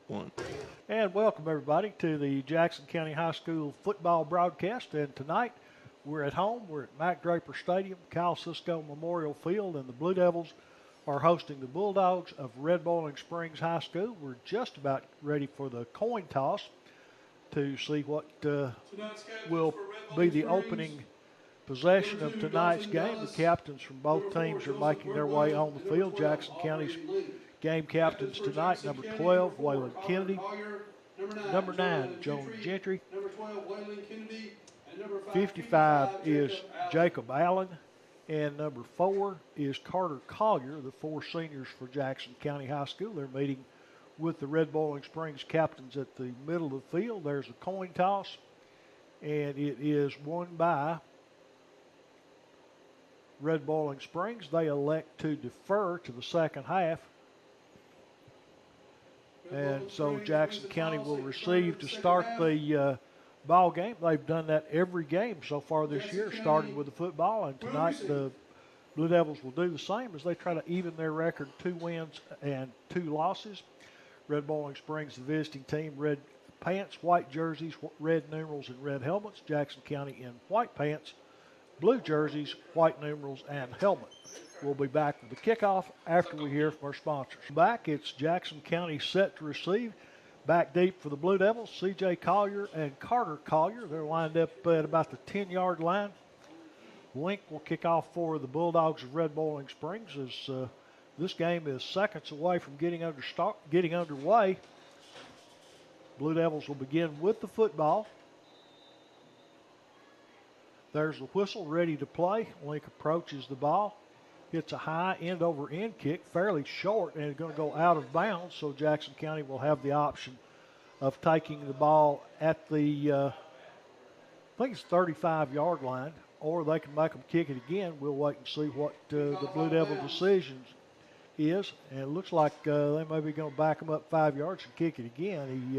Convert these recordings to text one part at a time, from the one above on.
One. And welcome everybody to the Jackson County High School football broadcast. And tonight we're at home. We're at Mac Draper Stadium, Kyle Cisco Memorial Field, and the Blue Devils are hosting the Bulldogs of Red Boiling Springs High School. We're just about ready for the coin toss to see what will be the opening possession of tonight's game. The captains from both teams are making their way on the field. Jackson County's game captains tonight, number 12, Waylon Kennedy, number 9, Joan Gentry, 55 is Jacob Allen, and number 4 is Carter Collier, the 4 seniors for Jackson County High School. They're meeting with the Red Boiling Springs captains at the middle of the field. There's a coin toss, and it is won by Red Boiling Springs. They elect to defer to the second half. And so Jackson County will receive to start the ball game. They've done that every game so far this year, starting with the football. And tonight the Blue Devils will do the same as they try to even their record, 2 wins and 2 losses. Red Boiling Springs, the visiting team, red pants, white jerseys, red numerals, and red helmets. Jackson County in white pants, blue jerseys, white numerals, and helmet. We'll be back with the kickoff after we hear from our sponsors. Back, it's Jackson County set to receive. Back deep for the Blue Devils, C.J. Collier and Carter Collier. They're lined up at about the 10-yard line. Link will kick off for the Bulldogs of Red Boiling Springs as this game is seconds away from getting underway. Blue Devils will begin with the football. There's the whistle ready to play. Link approaches the ball. Hits a high end-over-end kick, fairly short, and it's going to go out of bounds, so Jackson County will have the option of taking the ball at the, I think it's 35-yard line, or they can make them kick it again. We'll wait and see what the Blue Devil decision is, and it looks like they may be going to back them up 5 yards and kick it again. He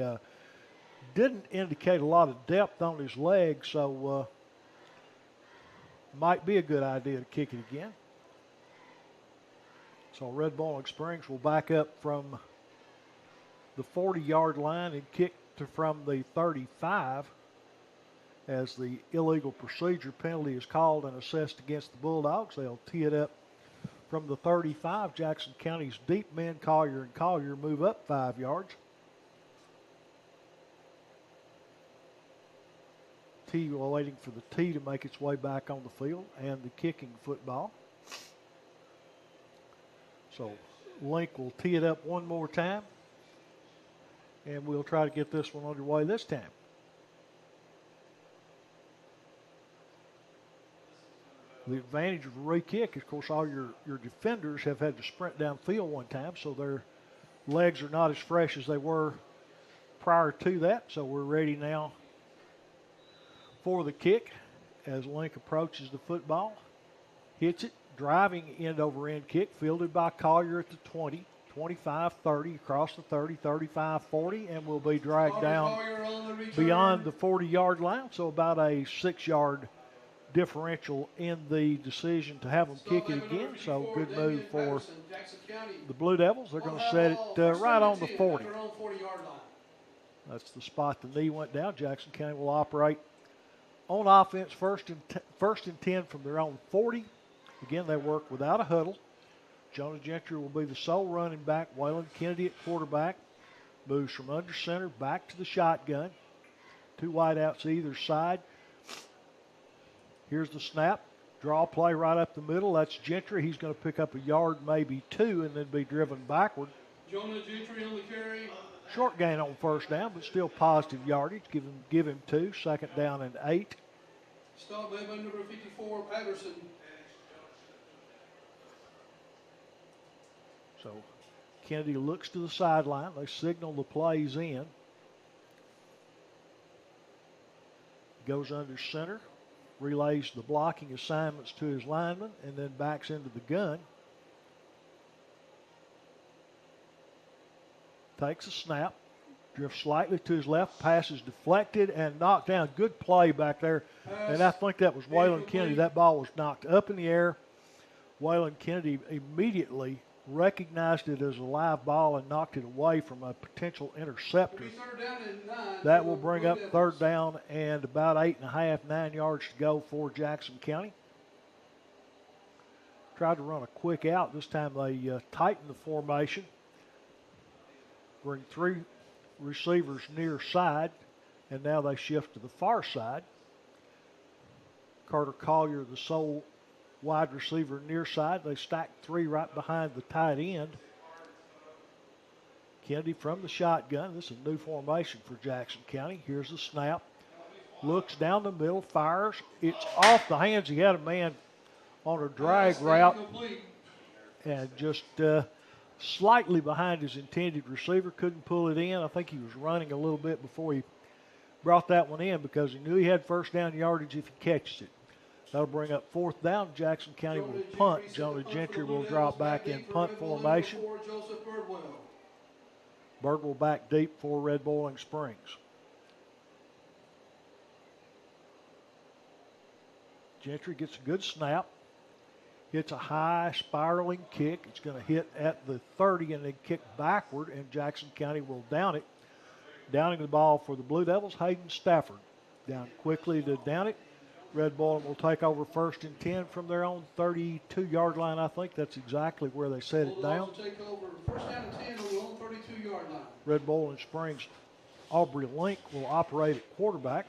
didn't indicate a lot of depth on his leg, so might be a good idea to kick it again. So Red Boiling Springs will back up from the 40-yard line and kick from the 35 as the illegal procedure penalty is called and assessed against the Bulldogs. They'll tee it up from the 35. Jackson County's deep men, Collier and Collier, move up 5 yards. Waiting for the tee to make its way back on the field and the kicking football. So Link will tee it up one more time, and we'll try to get this one underway this time. The advantage of a re-kick, of course, all your defenders have had to sprint downfield one time, so their legs are not as fresh as they were prior to that. So we're ready now for the kick as Link approaches the football, hits it. Driving end-over-end kick, fielded by Collier at the 20, 25, 30, across the 30, 35, 40, and will be dragged down beyond the 40-yard line, so about a 6-yard differential in the decision to have them kick it again. So good move for the Blue Devils. They're going to set it right on the 40. That's the spot the knee went down. Jackson County will operate on offense first and 10 from their own 40. Again, they work without a huddle. Jonah Gentry will be the sole running back. Waylon Kennedy at quarterback. Moves from under center back to the shotgun. 2 wideouts either side. Here's the snap. Draw play right up the middle. That's Gentry. He's going to pick up a yard, maybe 2, and then be driven backward. Jonah Gentry on the carry. Short gain on first down, but still positive yardage. Give him 2. Second down and 8. Stop by number 54, Patterson. So Kennedy looks to the sideline. They signal the plays in. Goes under center, relays the blocking assignments to his lineman, and then backs into the gun. Takes a snap, drifts slightly to his left, pass is deflected and knocked down. Good play back there, and I think that was Waylon Kennedy. That ball was knocked up in the air. Waylon Kennedy immediately recognized it as a live ball and knocked it away from a potential interceptor. It'll be third down and 9. That for will the bring Blue up Devils. third down and about 8.5, 9 yards to go for Jackson County. Tried to run a quick out. This time they tightened the formation. Bring 3 receivers near side, and now they shift to the far side. Carter Collier, the sole wide receiver near side. They stack 3 right behind the tight end. Kennedy from the shotgun. This is a new formation for Jackson County. Here's the snap. Looks down the middle, fires. It's off the hands. He had a man on a drag route Complete. and just slightly behind his intended receiver. Couldn't pull it in. I think he was running a little bit before he brought that one in because he knew he had first down yardage if he catches it. That'll bring up fourth down. Jackson County will punt. Jonah Gentry will drop back in punt formation. Joseph Birdwell. Birdwell back deep for Red Boiling Springs. Gentry gets a good snap. Hits a high spiraling kick. It's going to hit at the 30 and then kick backward, and Jackson County will down it. Downing the ball for the Blue Devils, Hayden Stafford. Down quickly to down it. Red Boiling will take over first and 10 from their own 32-yard line, I think. That's exactly where they set it down. Bulldogs will take over first down and 10 on the own 32-yard line. Red Boiling Springs, Aubrey Link will operate at quarterback.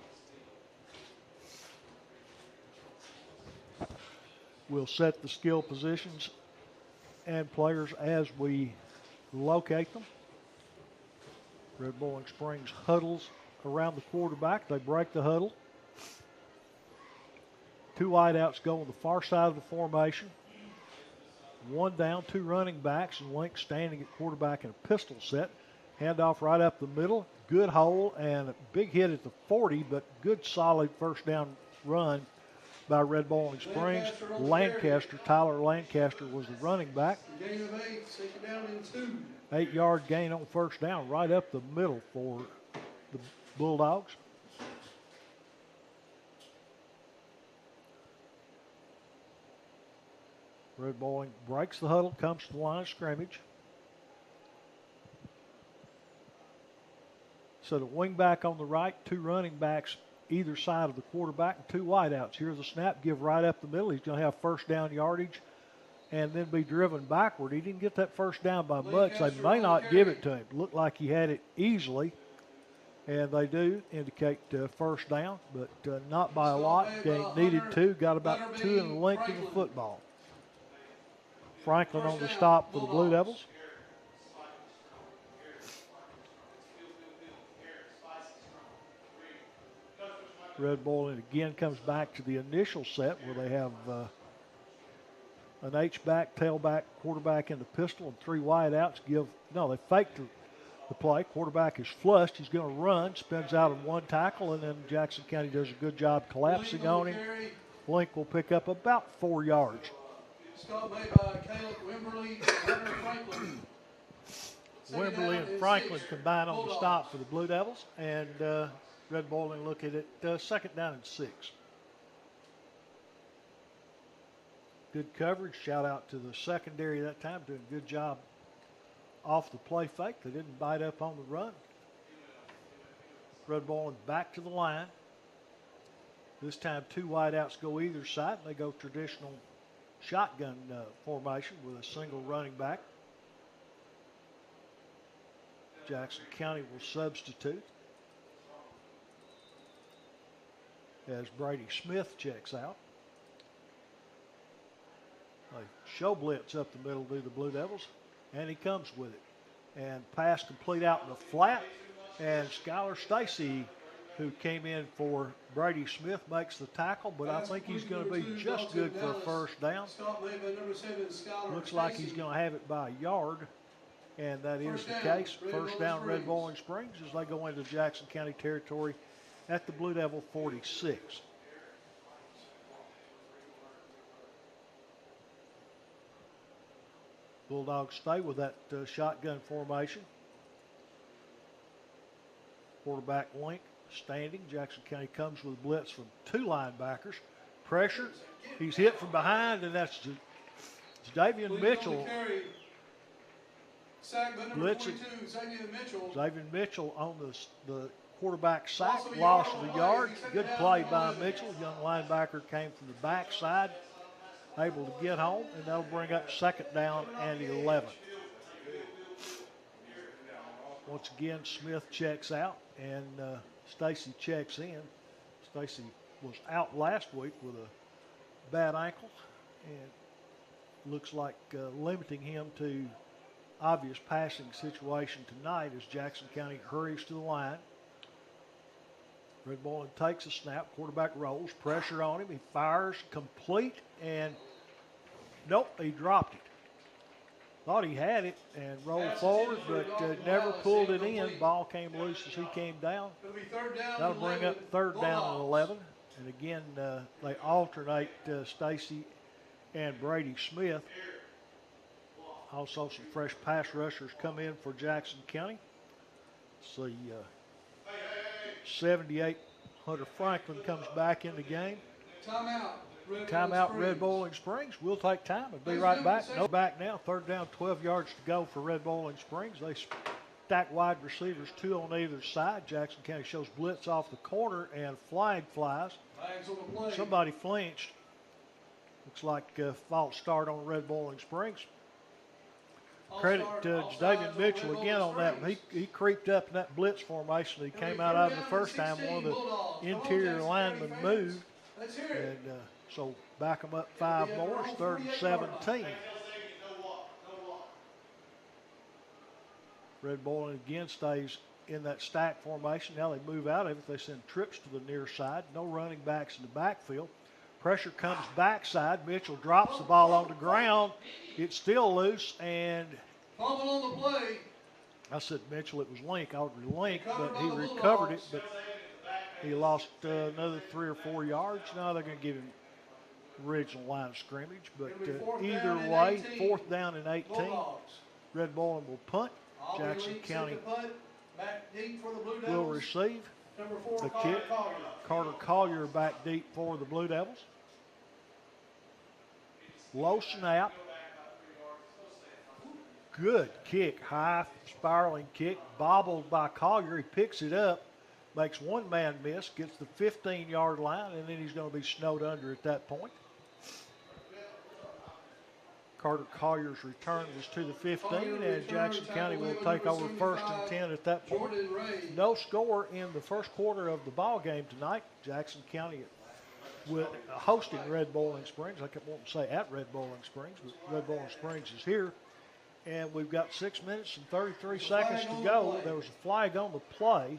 We'll set the skill positions and players as we locate them. Red Boiling Springs huddles around the quarterback. They break the huddle. 2 wideouts go on the far side of the formation. 1 down, 2 running backs, and Link standing at quarterback in a pistol set. Handoff right up the middle. Good hole and a big hit at the 40, but good solid first down run by Red Boiling Springs. Tyler Lancaster was the running back. Gain of 8, second down and 2. 8-yard gain on first down right up the middle for the Bulldogs. Red Boiling breaks the huddle, comes to the line of scrimmage. So the wing back on the right, 2 running backs either side of the quarterback, and 2 wideouts. Here's the snap, give right up the middle. He's going to have first down yardage and then be driven backward. He didn't get that first down by much. They may not give it to him. Looked like he had it easily, and they do indicate first down, but not by a lot. They needed 2, got about 2 in the length of the football. Franklin on the stop for the Blue Devils. Red Boiling again comes back to the initial set where they have an H-back, tailback, quarterback in the pistol, and 3 wideouts. They faked the play. Quarterback is flushed. He's going to run, spins out of 1 tackle, and then Jackson County does a good job collapsing on him. Link will pick up about 4 yards. Stop made by Caleb Wimberly and Hunter Franklin. Wimberly and Franklin combine on the stop for the Blue Devils, and Red Boiling look at it second down and 6. Good coverage. Shout out to the secondary that time, doing a good job off the play fake. They didn't bite up on the run. Red Boiling back to the line. This time 2 wideouts go either side. They go traditional shotgun formation with a single running back. Jackson County will substitute as Brady Smith checks out. They show blitz up the middle to the Blue Devils, and he comes with it. And pass complete out in the flat, and Skylar Stacy, who came in for Brady Smith, makes the tackle, but I think he's going to be just good for a first down. Looks like he's going to have it by a yard, and that is the case. First down, Red Boiling Springs, as they go into Jackson County territory at the Blue Devil 46. Bulldogs stay with that shotgun formation. Quarterback Link standing. Jackson County comes with blitz from 2 linebackers. Pressure. He's hit from behind, and that's Davian Mitchell Sack by number Blitzing. 22, Xavier Mitchell. Xavier Mitchell on the quarterback sack, Loss of a loss yard of on a the yard. play. Second Good down play and by 11. Mitchell. Young linebacker came from the backside, able to get home, and that'll bring up second down and 11. Once again, Smith checks out, and Stacy checks in. Stacy was out last week with a bad ankle, and looks like limiting him to obvious passing situation tonight as Jackson County hurries to the line. Red Bowling takes a snap, quarterback rolls, pressure on him, he fires, complete, and nope, he dropped it. Thought he had it and rolled forward, but never pulled it in. Ball came loose as he came down. It'll be third down. That'll bring up third down and 11. And again, they alternate Stacy and Brady Smith. Also, some fresh pass rushers come in for Jackson County. See, 78 Hunter Franklin comes back in the game. Timeout, Red Bowling Springs. We'll take time and be right back. No back now. Third down, 12 yards to go for Red Bowling Springs. They stack wide receivers, 2 on either side. Jackson County shows blitz off the corner and flag flies. Somebody flinched. Looks like a false start on Red Bowling Springs. Credit to David Mitchell again on that. He creeped up in that blitz formation. He came out of it the first time. One of the interior linemen moved. And so back them up 5 more. It's 3rd and 17. Red Bowling again stays in that stack formation. Now they move out of it. They send trips to the near side. No running backs in the backfield. Pressure comes backside. Mitchell drops the ball on the ground. It's still loose, and fumble on the play. I said Mitchell, it was Link. I would Link, but he recovered it, but he lost another 3 or 4 yards. Now they're going to give him original line of scrimmage, but either way, 4th down and 18. Red Bowling will punt. Jackson County will receive the kick. Carter Collier back deep for the Blue Devils. Low snap. Good kick, high spiraling kick, bobbled by Collier. He picks it up, makes one man miss, gets the 15-yard line, and then he's going to be snowed under at that point. Carter Collier's return was to the 15, and Jackson County will take over 1st and 10 at that point. No score in the first quarter of the ball game tonight. Jackson County hosting Red Bowling Springs. I kept wanting to say at Red Bowling Springs, but Red Bowling Springs is here. And we've got 6 minutes and 33 seconds to go. There was a flag on the play.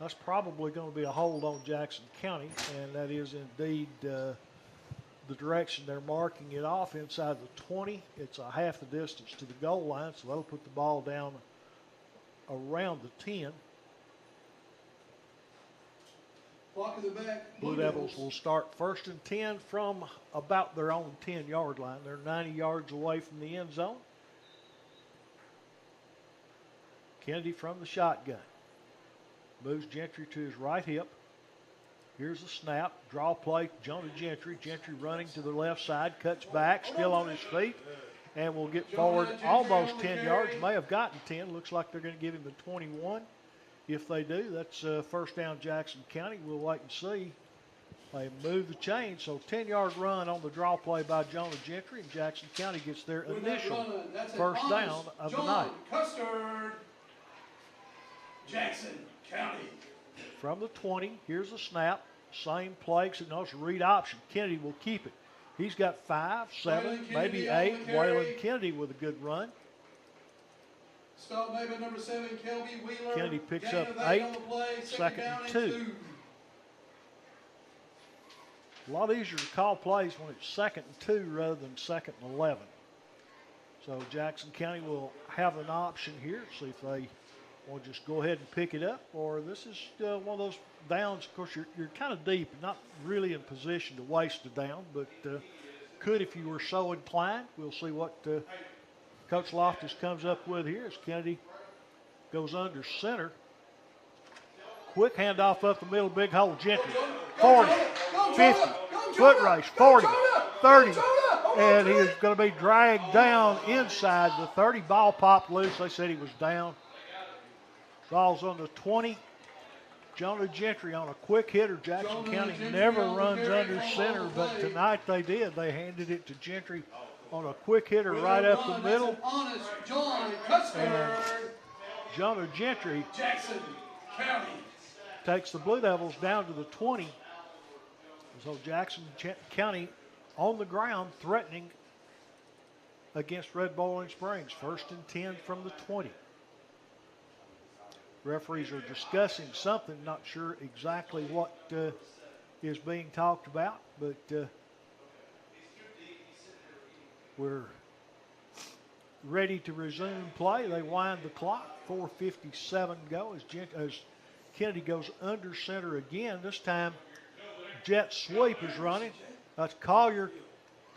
That's probably going to be a hold on Jackson County, and that is indeed the direction they're marking it off inside the 20. It's a half the distance to the goal line, so that'll put the ball down around the 10. Blue Devils will start 1st and 10 from about their own 10-yard line. They're 90 yards away from the end zone. Kennedy from the shotgun. Moves Gentry to his right hip. Here's a snap. Draw play. Jonah Gentry. Gentry running to the left side. Cuts back. Still on his feet. And will get forward almost 10 yards. May have gotten 10. Looks like they're going to give him the 21. If they do, that's 1st down Jackson County. We'll wait and see. They move the chain. So 10-yard run on the draw play by Jonah Gentry. And Jackson County gets their initial 1st down of the night. Custard. Jackson County. From the 20, here's a snap. Same play. So notice read option. Kennedy will keep it. He's got 5, 7, maybe 8. Waylon Kennedy with a good run. Stop maybe number 7, Kelby Wheeler. Kennedy picks up 8, 2nd and 2. A lot easier to call plays when it's 2nd and 2 rather than 2nd and 11. So Jackson County will have an option here. See if they want to just go ahead and pick it up, or this is one of those downs. Of course, you're kind of deep, not really in position to waste a down, but could if you were so inclined. We'll see what Coach Loftus comes up with here as Kennedy goes under center. Quick handoff up the middle, big hole. Gentry, 40, 50, foot race, 40, 30, and he is going to be dragged down inside the 30. Ball popped loose. They said he was down. Ball's on the 20. Jonah Gentry on a quick hitter. Jackson County never runs under center, but tonight they did. They handed it to Gentry on a quick hitter right up the middle. And Jonah Gentry takes the Blue Devils down to the 20. So Jackson County on the ground threatening against Red Bowling Springs. 1st and 10 from the 20. Referees are discussing something, not sure exactly what is being talked about, but we're ready to resume play. They wind the clock, 4:57 go as Kennedy goes under center again. This time, jet sweep is running. That's Collier,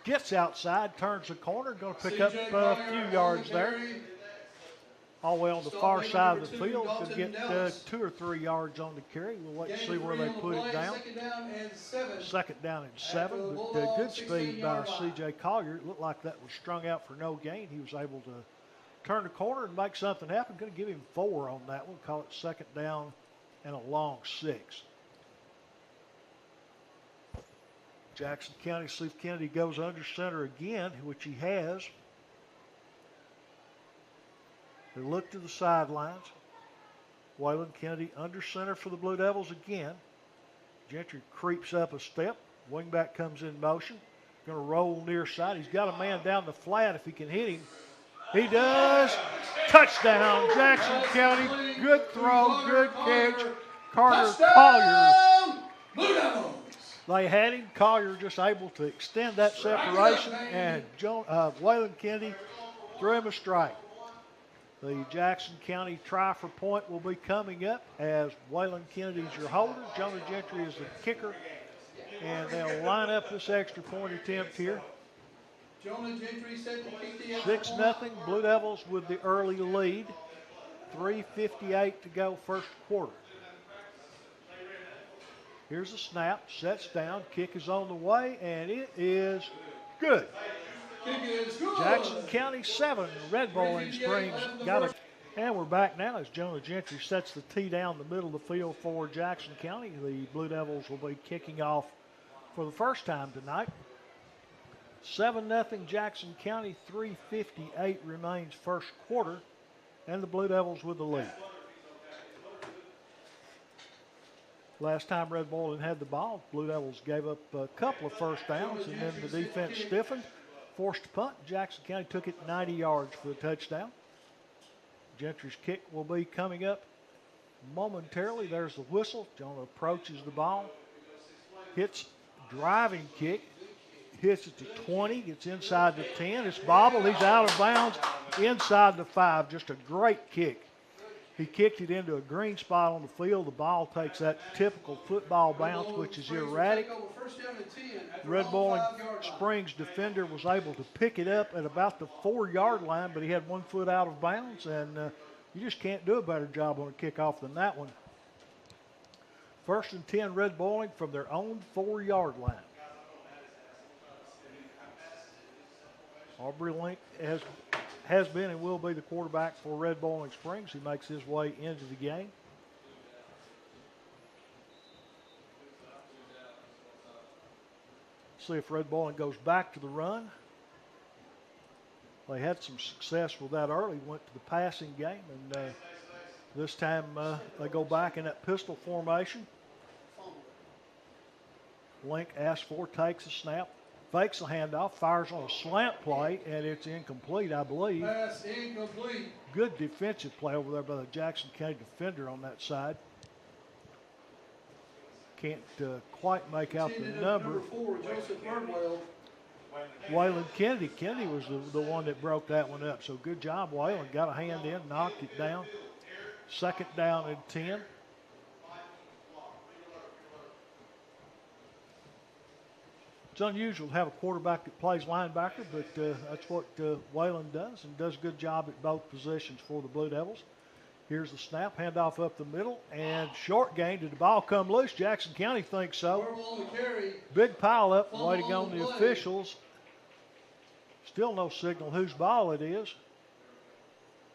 gets outside, turns the corner, going to pick up a few yards there. All the way on the far side of the field to get 2 or 3 yards on the carry. We'll wait and see where they put it down. 2nd down and 7. But good speed by C.J. Collier. It looked like that was strung out for no gain. He was able to turn the corner and make something happen. Going to give him 4 on that one. Call it 2nd down and a long 6. Jackson County, see if Kennedy goes under center again, which he has. They look to the sidelines. Waylon Kennedy under center for the Blue Devils again. Gentry creeps up a step. Wingback comes in motion. Going to roll near side. He's got a man down the flat if he can hit him. He does. Touchdown, Jackson County. Good throw, good catch. Carter Collier. Blue Devils. They had him. Collier just able to extend that separation, and Waylon Kennedy threw him a strike. The Jackson County try for point will be coming up as Waylon Kennedy's your holder. Jonah Gentry is the kicker. And they'll line up this extra point attempt here. Jonah Gentry set to kick the extra 6-0, Blue Devils with the early lead. 3:58 to go first quarter. Here's the snap, sets down, kick is on the way, and it is good. Jackson County 7, Red Bowling Springs got it. And we're back now as Jonah Gentry sets the tee down the middle of the field for Jackson County. The Blue Devils will be kicking off for the first time tonight. 7-0 Jackson County, 3:58 remains first quarter, and the Blue Devils with the lead. Last time Red Bowling had the ball, Blue Devils gave up a couple of first downs, and then the defense stiffened. Forced a punt. Jackson County took it 90 yards for the touchdown. Gentry's kick will be coming up momentarily. There's the whistle. Jonah approaches the ball. Hits driving kick. Hits it to 20. Gets inside the 10. It's bobbled. He's out of bounds inside the 5. Just a great kick. He kicked it into a green spot on the field. The ball takes that typical football bounce, which is erratic. Red Bowling Springs defender was able to pick it up at about the 4-yard line, but he had 1 foot out of bounds, and you just can't do a better job on a kickoff than that one. 1st and 10, Red Bowling from their own 4-yard line. Aubrey Link has been and will be the quarterback for Red Bowling Springs. He makes his way into the game. See if Red Bowling goes back to the run. They had some success with that early, went to the passing game, and this time they go back in that pistol formation. Link asks for, takes a snap, fakes a handoff, fires on a slant play, and it's incomplete, I believe. Pass incomplete. Good defensive play over there by the Jackson County defender on that side. Can't quite make out the number. Number 4, Joseph Birdwell. Waylon Kennedy. Kennedy was the one that broke that one up. So good job, Waylon. Got a hand in, knocked it down. 2nd down and 10. It's unusual to have a quarterback that plays linebacker, but that's what Waylon does, and does a good job at both positions for the Blue Devils. Here's the snap, handoff up the middle, and short gain. Did the ball come loose? Jackson County thinks so. Big pile up, waiting on the officials. Still no signal whose ball it is.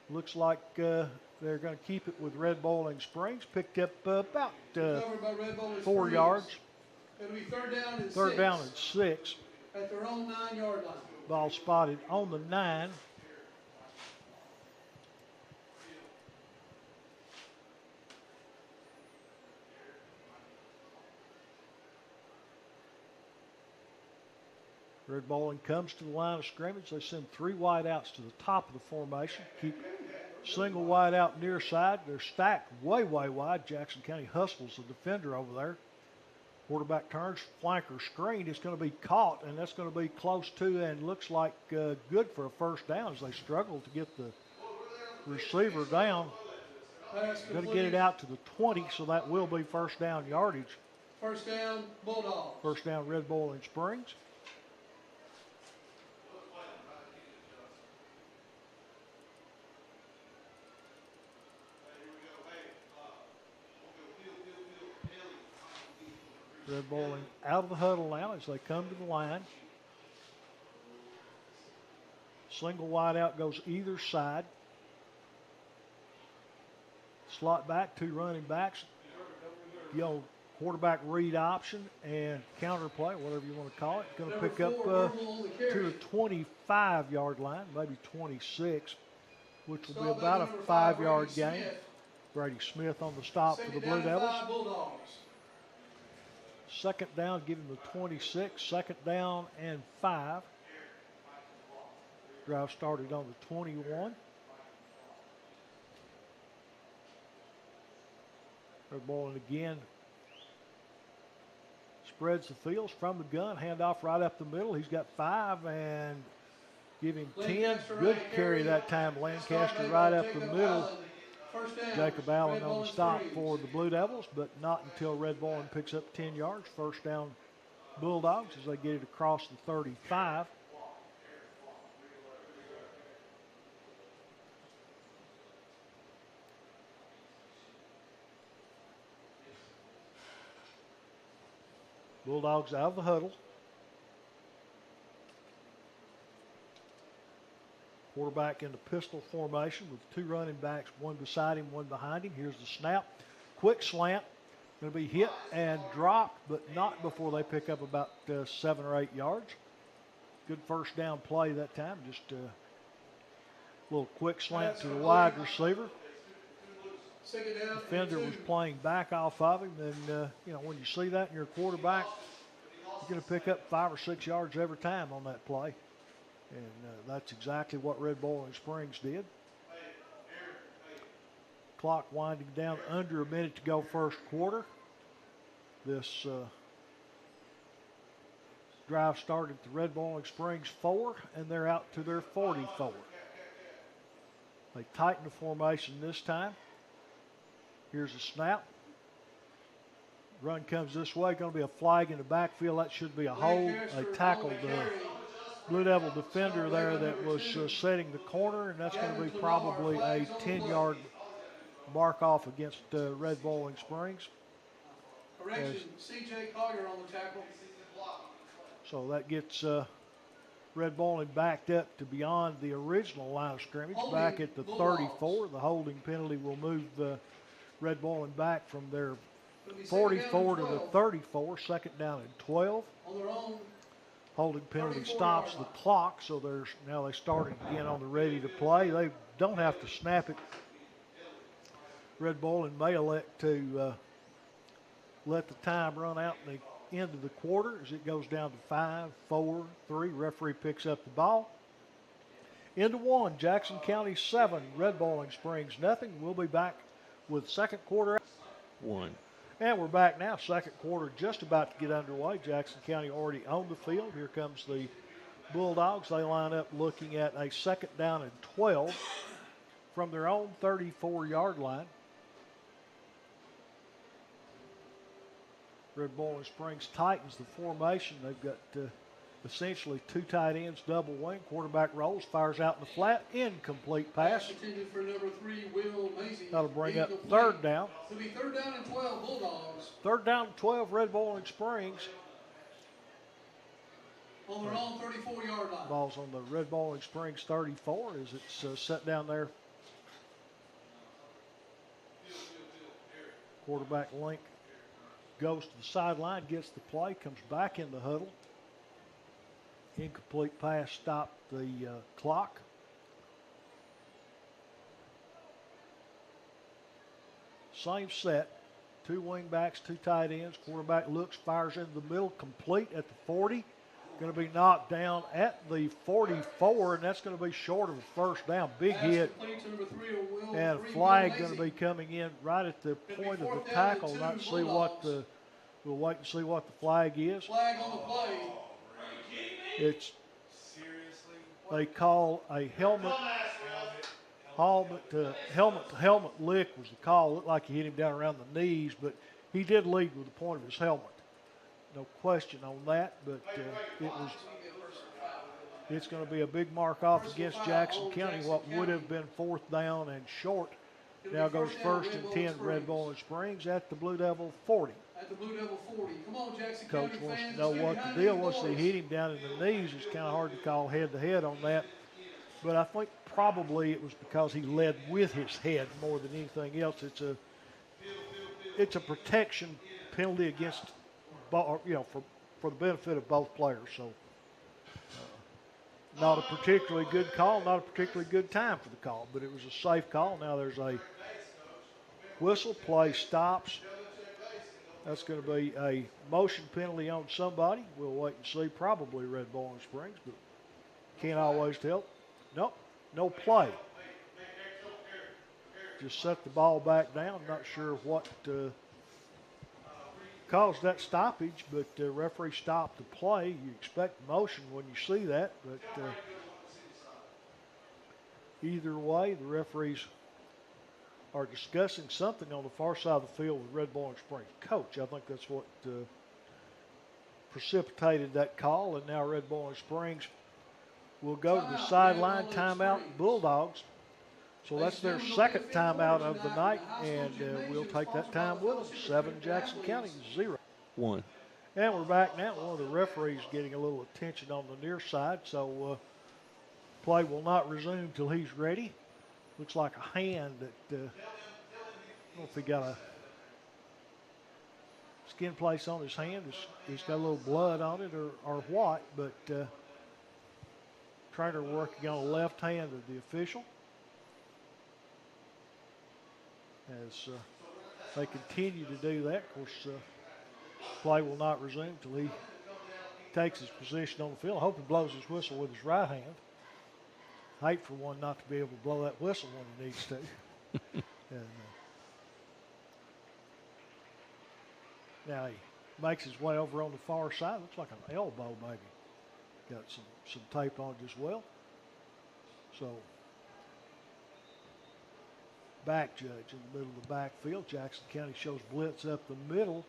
Looks like they're going to keep it with Red Bowling Springs. Picked up about Covered by Red Bowling 4 Springs. yards. It'll be third down and Third 6. down and 6. At their own 9-yard line. Ball spotted on the 9. Red Bowling comes to the line of scrimmage. They send 3 wide outs to the top of the formation. Keep single wide out near side. They're stacked way, way wide. Jackson County hustles the defender over there. Quarterback turns, flanker screen. It's going to be caught, and that's going to be close to and looks like good for a first down as they struggle to get the receiver down. Going to get it out to the 20, so that will be first down yardage. First down, Bulldogs. First down, Red Bowling Springs. Red Bowling out of the huddle now as they come to the line. Single wide out goes either side. Slot back, 2 running backs. The old quarterback read option and counter play, whatever you want to call it. Going to pick up to the 25-yard line, maybe 26, which will be about a 5-yard gain. Brady Smith on the stop for the Blue Devils. Second down, give him the 26. Second down and 5. Drive started on the 21. Red Bowling again spreads the fields from the gun. Handoff right up the middle. He's got 5 and give him 10. Good carry that time. Lancaster right up the middle. Jacob Allen on the stop for the Blue Devils, but not until Red Bowling picks up 10 yards. First down Bulldogs as they get it across the 35. Bulldogs out of the huddle. Quarterback in the pistol formation with 2 running backs, 1 beside him, 1 behind him. Here's the snap. Quick slant. Going to be hit and dropped, but not before they pick up about 7 or 8 yards. Good first down play that time. Just a little quick slant to the wide receiver. Defender was playing back off of him, and when you see that in your quarterback, you're going to pick up 5 or 6 yards every time on that play. And that's exactly what Red Bowling Springs did. Clock winding down, under a minute to go first quarter. This drive started at the Red Bowling Springs 4, and they're out to their 44. They tighten the formation this time. Here's a snap. Run comes this way. Going to be a flag in the backfield. That should be a hold. They tackled the Blue Devil defender there that was setting the corner, and that's going to be probably a 10-yard mark off against Red Bowling Springs. Correction, C.J. Collier on the tackle. So that gets Red Bowling backed up to beyond the original line of scrimmage, back at the 34. The holding penalty will move Red Bowling back from their 44 to the 34, second down and 12. On their own. Holding penalty stops the clock, so now they start again on the ready to play. They don't have to snap it. Red Bowling may elect to let the time run out in the end of the quarter as it goes down to 5, 4, 3. Referee picks up the ball. Into 1, Jackson County 7, Red Bowling Springs nothing. We'll be back with second quarter. 1. And we're back now. Second quarter just about to get underway. Jackson County already on the field. Here comes the Bulldogs. They line up looking at a second down and 12 from their own 34-yard line. Red Bowling Springs tightens the formation. They've got essentially 2 tight ends, double wing. Quarterback rolls, fires out in the flat. Incomplete pass. For number 3, Will Macy. That'll bring up third down. It'll be third down and 12, Bulldogs. Third down and 12, Red Bowling Springs. on their own 34-yard line. Ball's on the Red Bowling Springs 34 as it's set down there. Quarterback Link goes to the sideline, gets the play, comes back in the huddle. Incomplete pass stopped the clock. Same set. 2 wing backs, 2 tight ends. Quarterback looks, fires into the middle, complete at the 40. Going to be knocked down at the 44, and that's going to be short of a first down. Big hit. And a flag going to be coming in right at the point of the tackle. We'll wait and see what the flag is. Flag on the play. It's they call a helmet to helmet lick was the call. Looked like he hit him down around the knees, but he did lead with the point of his helmet. No question on that, but it's going to be a big mark off against Jackson County. What would have been 4th down and short now goes 1st and 10 Red Bowling Springs at the Blue Devil 40. At the Blue Devil 40. Come on, Jackson Coach County wants fans, to know get what behind the deal these was. They boys. hit him down in the knees. It's kind of hard to call head-to-head on that. But I think probably it was because he led with his head more than anything else. It's a protection penalty against, for the benefit of both players. So not a particularly good call, not a particularly good time for the call, but it was a safe call. Now there's a whistle, play stops. That's going to be a motion penalty on somebody. We'll wait and see. Probably Red Bowling Springs, but can't always tell. Nope, no play. Just set the ball back down. Not sure what caused that stoppage, but the referee stopped the play. You expect motion when you see that, but either way, the referees are discussing something on the far side of the field with Red Bowling Springs coach. I think that's what precipitated that call, and now Red Bowling Springs will go to the sideline, timeout, Bulldogs. So that's their second timeout of the night, and we'll take that time with them. 7 Jackson County, 0. 1. And we're back now. One of the referees getting a little attention on the near side, so play will not resume till he's ready. Looks like a hand that, I don't know if he got a skin place on his hand. It's got a little blood on it or what, but trainer working on the left hand of the official. As they continue to do that, of course, play will not resume until he takes his position on the field. I hope he blows his whistle with his right hand. Hate for one not to be able to blow that whistle when he needs to. And, now he makes his way over on the far side. Looks like an elbow maybe. Got some tape on it as well. So back judge in the middle of the backfield. Jackson County shows blitz up the middle.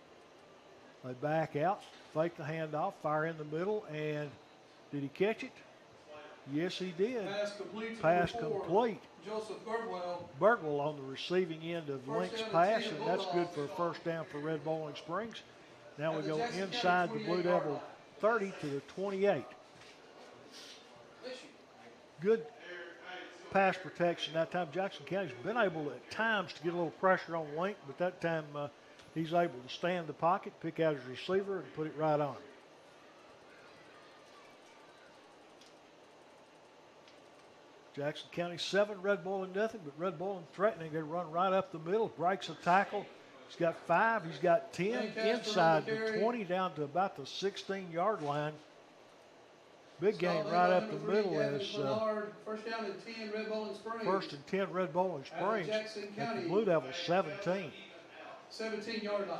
They back out, fake the handoff, fire in the middle, and did he catch it? Yes, he did. Pass complete. Joseph Birdwell on the receiving end of Link's pass, and that's good for a first down for Red Bowling Springs. Now we go inside the Blue Devil 30 to the 28. Good pass protection that time. Jackson County's been able at times to get a little pressure on Link, but that time he's able to stand in the pocket, pick out his receiver, and put it right on him. Jackson County 7, Red Bowling nothing, but Red Bowling threatening. They run right up the middle, breaks a tackle. He's got 5, he's got 10, inside the 20 down to about the 16-yard line. Big game right up the middle as first down and 10, Red Bowling Springs. First and 10, Red Bowling Springs at the Blue Devils 17. 17-yard line.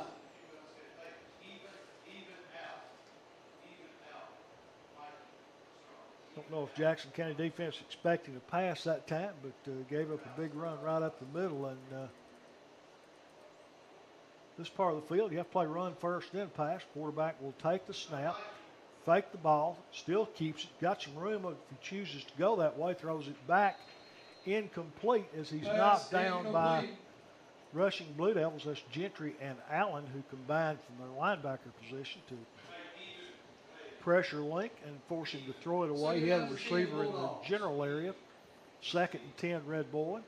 Don't know if Jackson County defense expecting to pass that time, but gave up a big run right up the middle. And this part of the field, you have to play run first, then pass. Quarterback will take the snap, fake the ball, still keeps it, got some room if he chooses to go that way, throws it back, incomplete as he's knocked down by rushing Blue Devils. That's Gentry and Allen, who combined from their linebacker position to pressure Link and force him to throw it away. He had a receiver in the general area. 2nd and 10, Red Bowling.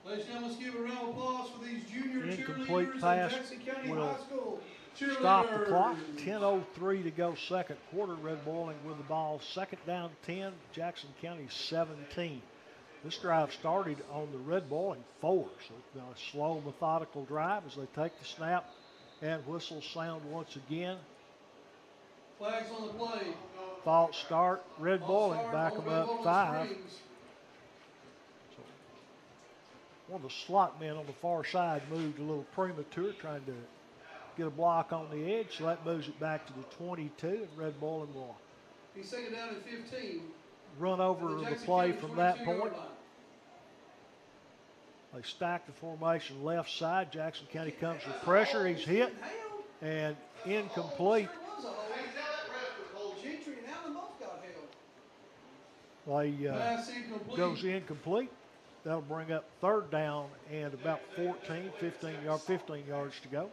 Ladies and gentlemen, let's give a round of applause for these junior Incomplete cheerleaders pass at Jackson County will High School. stop the Cheerleaders. clock. 10:03 to go, second quarter. Red Bowling with the ball. 2nd down 10, Jackson County 17. This drive started on the Red Bowling 4, so it's been a slow, methodical drive as they take the snap and whistle sound once again. Flags on the play. False start. Red Bowling back them up 5. So one of the slot men on the far side moved a little premature, trying to get a block on the edge, so that moves it back to the 22, and Red Bowling will He's taken down at 15. run over the play from that point. Line. They stack the formation left side. Jackson County comes with pressure. He's hit and incomplete. Pass incomplete. Goes incomplete. That'll bring up 3rd down and about 15 yards to go.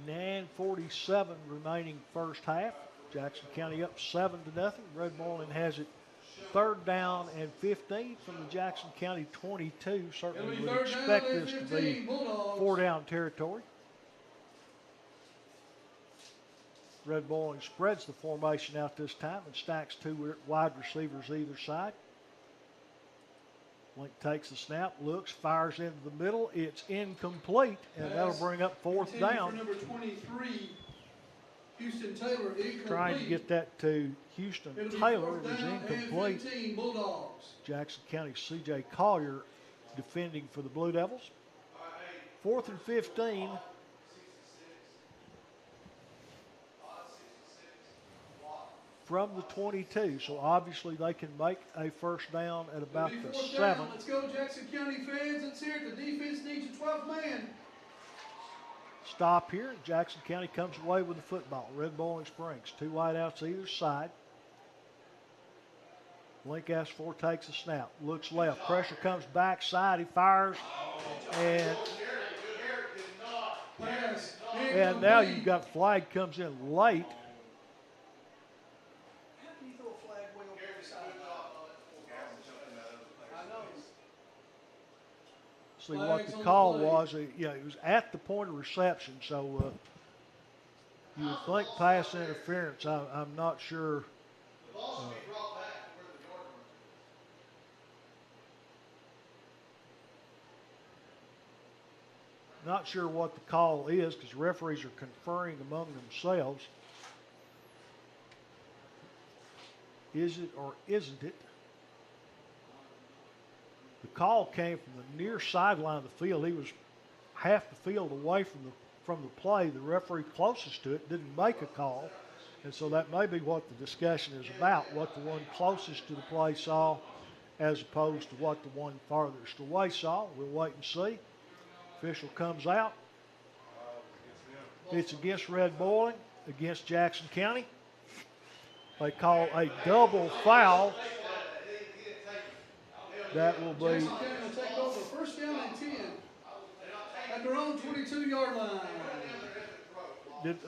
9:47 remaining first half. Jackson County up 7-0. Red Bowling has it 3rd down and 15 from the Jackson County 22. Certainly would expect this to be 4-down territory. Red Bowling spreads the formation out this time and stacks 2 wide receivers either side. Link takes the snap, looks, fires into the middle. It's incomplete, and that'll bring up 4th down. For number 23, Houston Taylor, incomplete. Trying to get that to Houston Taylor. It was incomplete. 15, Bulldogs. Jackson County C.J. Collier defending for the Blue Devils. 4th and 15. From the 22, so obviously they can make a first down at about the 7. Let's go, Jackson County fans. Let's hear it. The defense needs a 12th man. Stop here, and Jackson County comes away with the football. Red Bowling Springs, 2 wideouts either side. Link S4 takes a snap, looks left, pressure comes backside, he fires, and now you've got flag comes in late. See what the call was. It was at the point of reception, so you would think pass interference. I'm not sure. Not sure what the call is because referees are conferring among themselves. Is it or isn't it? The call came from the near sideline of the field. He was half the field away from the play. The referee closest to it didn't make a call. And so that may be what the discussion is about, what the one closest to the play saw as opposed to what the one farthest away saw. We'll wait and see. Official comes out. It's against Red Bowling, against Jackson County. They call a double foul. That will be. Jackson County will take over 1st down and 10 at their own 22-yard line.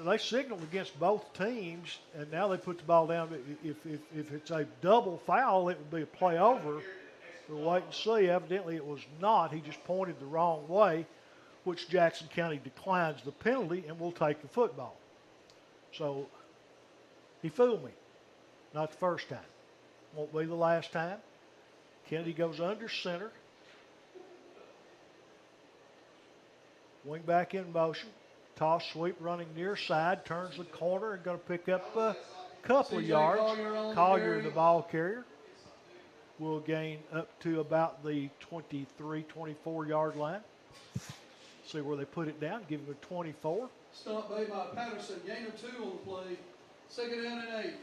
They signaled against both teams, and now they put the ball down. If it's a double foul, it would be a play over. We'll wait and see. Evidently, it was not. He just pointed the wrong way, which Jackson County declines the penalty and will take the football. So he fooled me. Not the first time. Won't be the last time. Kennedy goes under center. Wing back in motion. Toss sweep running near side. Turns the corner and going to pick up a couple of yards. Collier, the ball carrier, will gain up to about the 23, 24-yard line. See where they put it down. Give him a 24. Stop made by Patterson. Gain of 2 on the play. 2nd down and 8.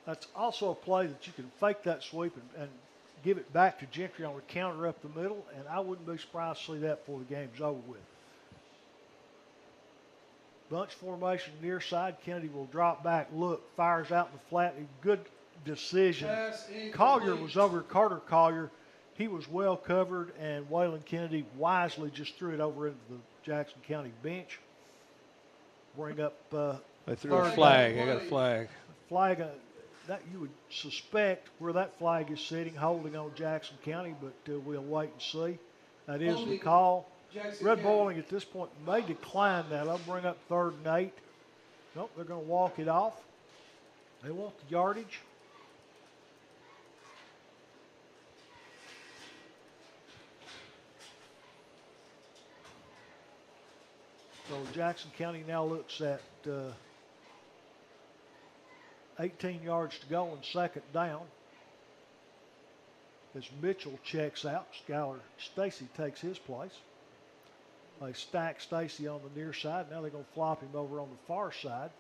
That's also a play that you can fake that sweep and give it back to Gentry on the counter up the middle, and I wouldn't be surprised to see that before the game's over with. Bunch formation near side. Kennedy will drop back, look, fires out in the flat. Good decision. Collier was over, Carter Collier he was well covered, and Waylon Kennedy wisely just threw it over into the Jackson County bench. Bring up They threw a flag. They got a flag. Flag that you would suspect where that flag is sitting, holding on Jackson County, but we'll wait and see. That is the call. Red Bowling at this point may decline that. I'll bring up 3rd and 8. Nope, they're going to walk it off. They want the yardage. So Jackson County now looks at 18 yards to go on 2nd down. As Mitchell checks out, Skylar Stacy takes his place. They stack Stacy on the near side. Now they're going to flop him over on the far side.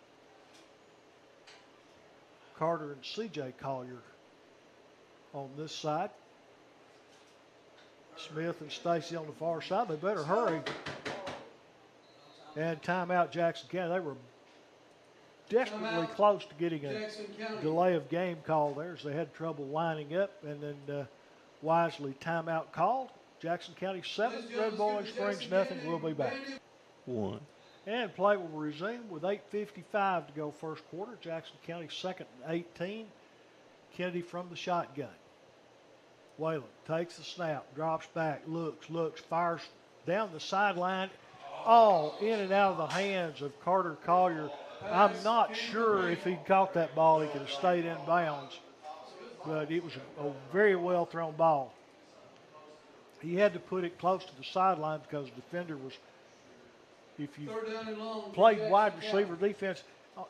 Carter and C.J. Collier on this side. Smith and Stacy on the far side. They better hurry. And timeout Jackson County. They were desperately close to getting a delay of game call there, so they had trouble lining up, and then wisely timeout called. Jackson County 7, Red Bowling Springs nothing. We'll be back. 1. And play will resume with 8:55 to go first quarter. Jackson County 2nd and 18. Kennedy from the shotgun. Waylon takes the snap, drops back, looks, fires down the sideline, all in and out of the hands of Carter Collier. I'm not sure if he'd caught that ball, he could have stayed in bounds, but it was a very well thrown ball. He had to put it close to the sideline because the defender was, if you played wide receiver defense,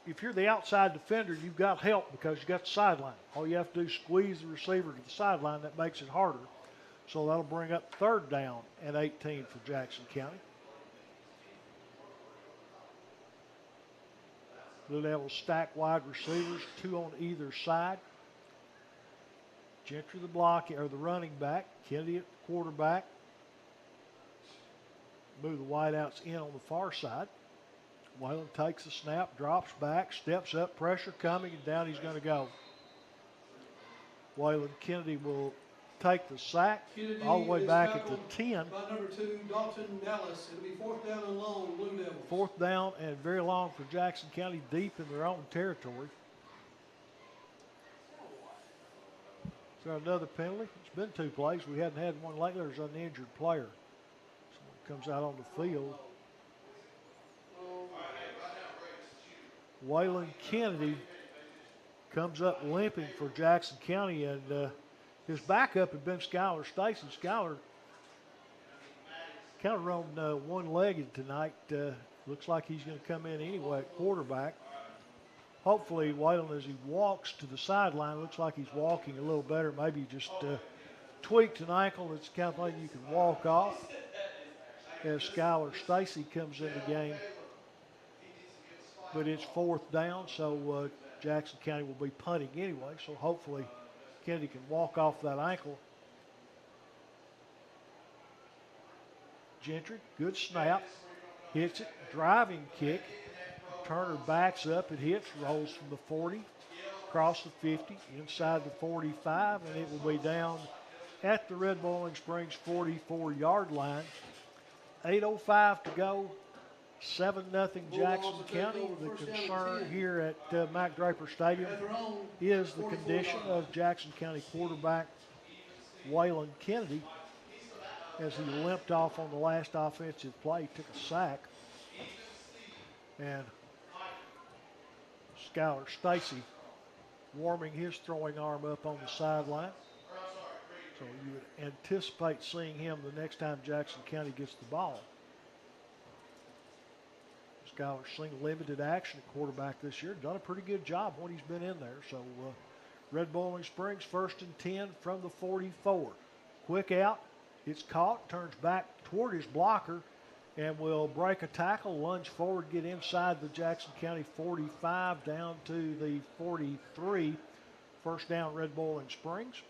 if you're the outside defender, you've got help because you got the sideline. All you have to do is squeeze the receiver to the sideline. That makes it harder. So that'll bring up 3rd down and 18 for Jackson County. Blue Devils stack wide receivers, 2 on either side. Gentry the running back. Kennedy at the quarterback. Move the wideouts in on the far side. Waylon takes the snap, drops back, steps up, pressure coming, and down he's going to go. Waylon Kennedy will take the sack all the way back at the 10. By number 2, Dalton Dallas. It'll be 4th down and long, Blue Devils. 4th down and very long for Jackson County, deep in their own territory. Is there another penalty? It's been 2 plays. We hadn't had one lately. There's an injured player. Someone comes out on the field. Waylon Kennedy comes up limping for Jackson County, and his backup had been Skylar Stacy. Skylar kind of run one-legged tonight. Looks like he's going to come in anyway at quarterback. Hopefully, Waylon, as he walks to the sideline, looks like he's walking a little better. Maybe just tweaked an ankle. It's the kind of thing you can walk off. As Skylar Stacy comes in the game. But it's 4th down, so Jackson County will be punting anyway. So hopefully Kennedy can walk off that ankle. Gentry, good snap. Hits it, driving kick. Turner backs up, it hits, rolls from the 40, across the 50, inside the 45, and it will be down at the Red Bowling Springs 44-yard line. 8:05 to go. 7-0 Jackson County. The concern here at Mac Draper Stadium is the condition of Jackson County quarterback Waylon Kennedy, as he limped off on the last offensive play, took a sack. And Skylar Stacy warming his throwing arm up on the sideline. So you would anticipate seeing him the next time Jackson County gets the ball. Skylar's seen limited action at quarterback this year. Done a pretty good job when he's been in there. So Red Bowling Springs 1st and 10 from the 44. Quick out. It's caught. Turns back toward his blocker and will break a tackle. Lunge forward, get inside the Jackson County 45 down to the 43. 1st down Red Bowling Springs.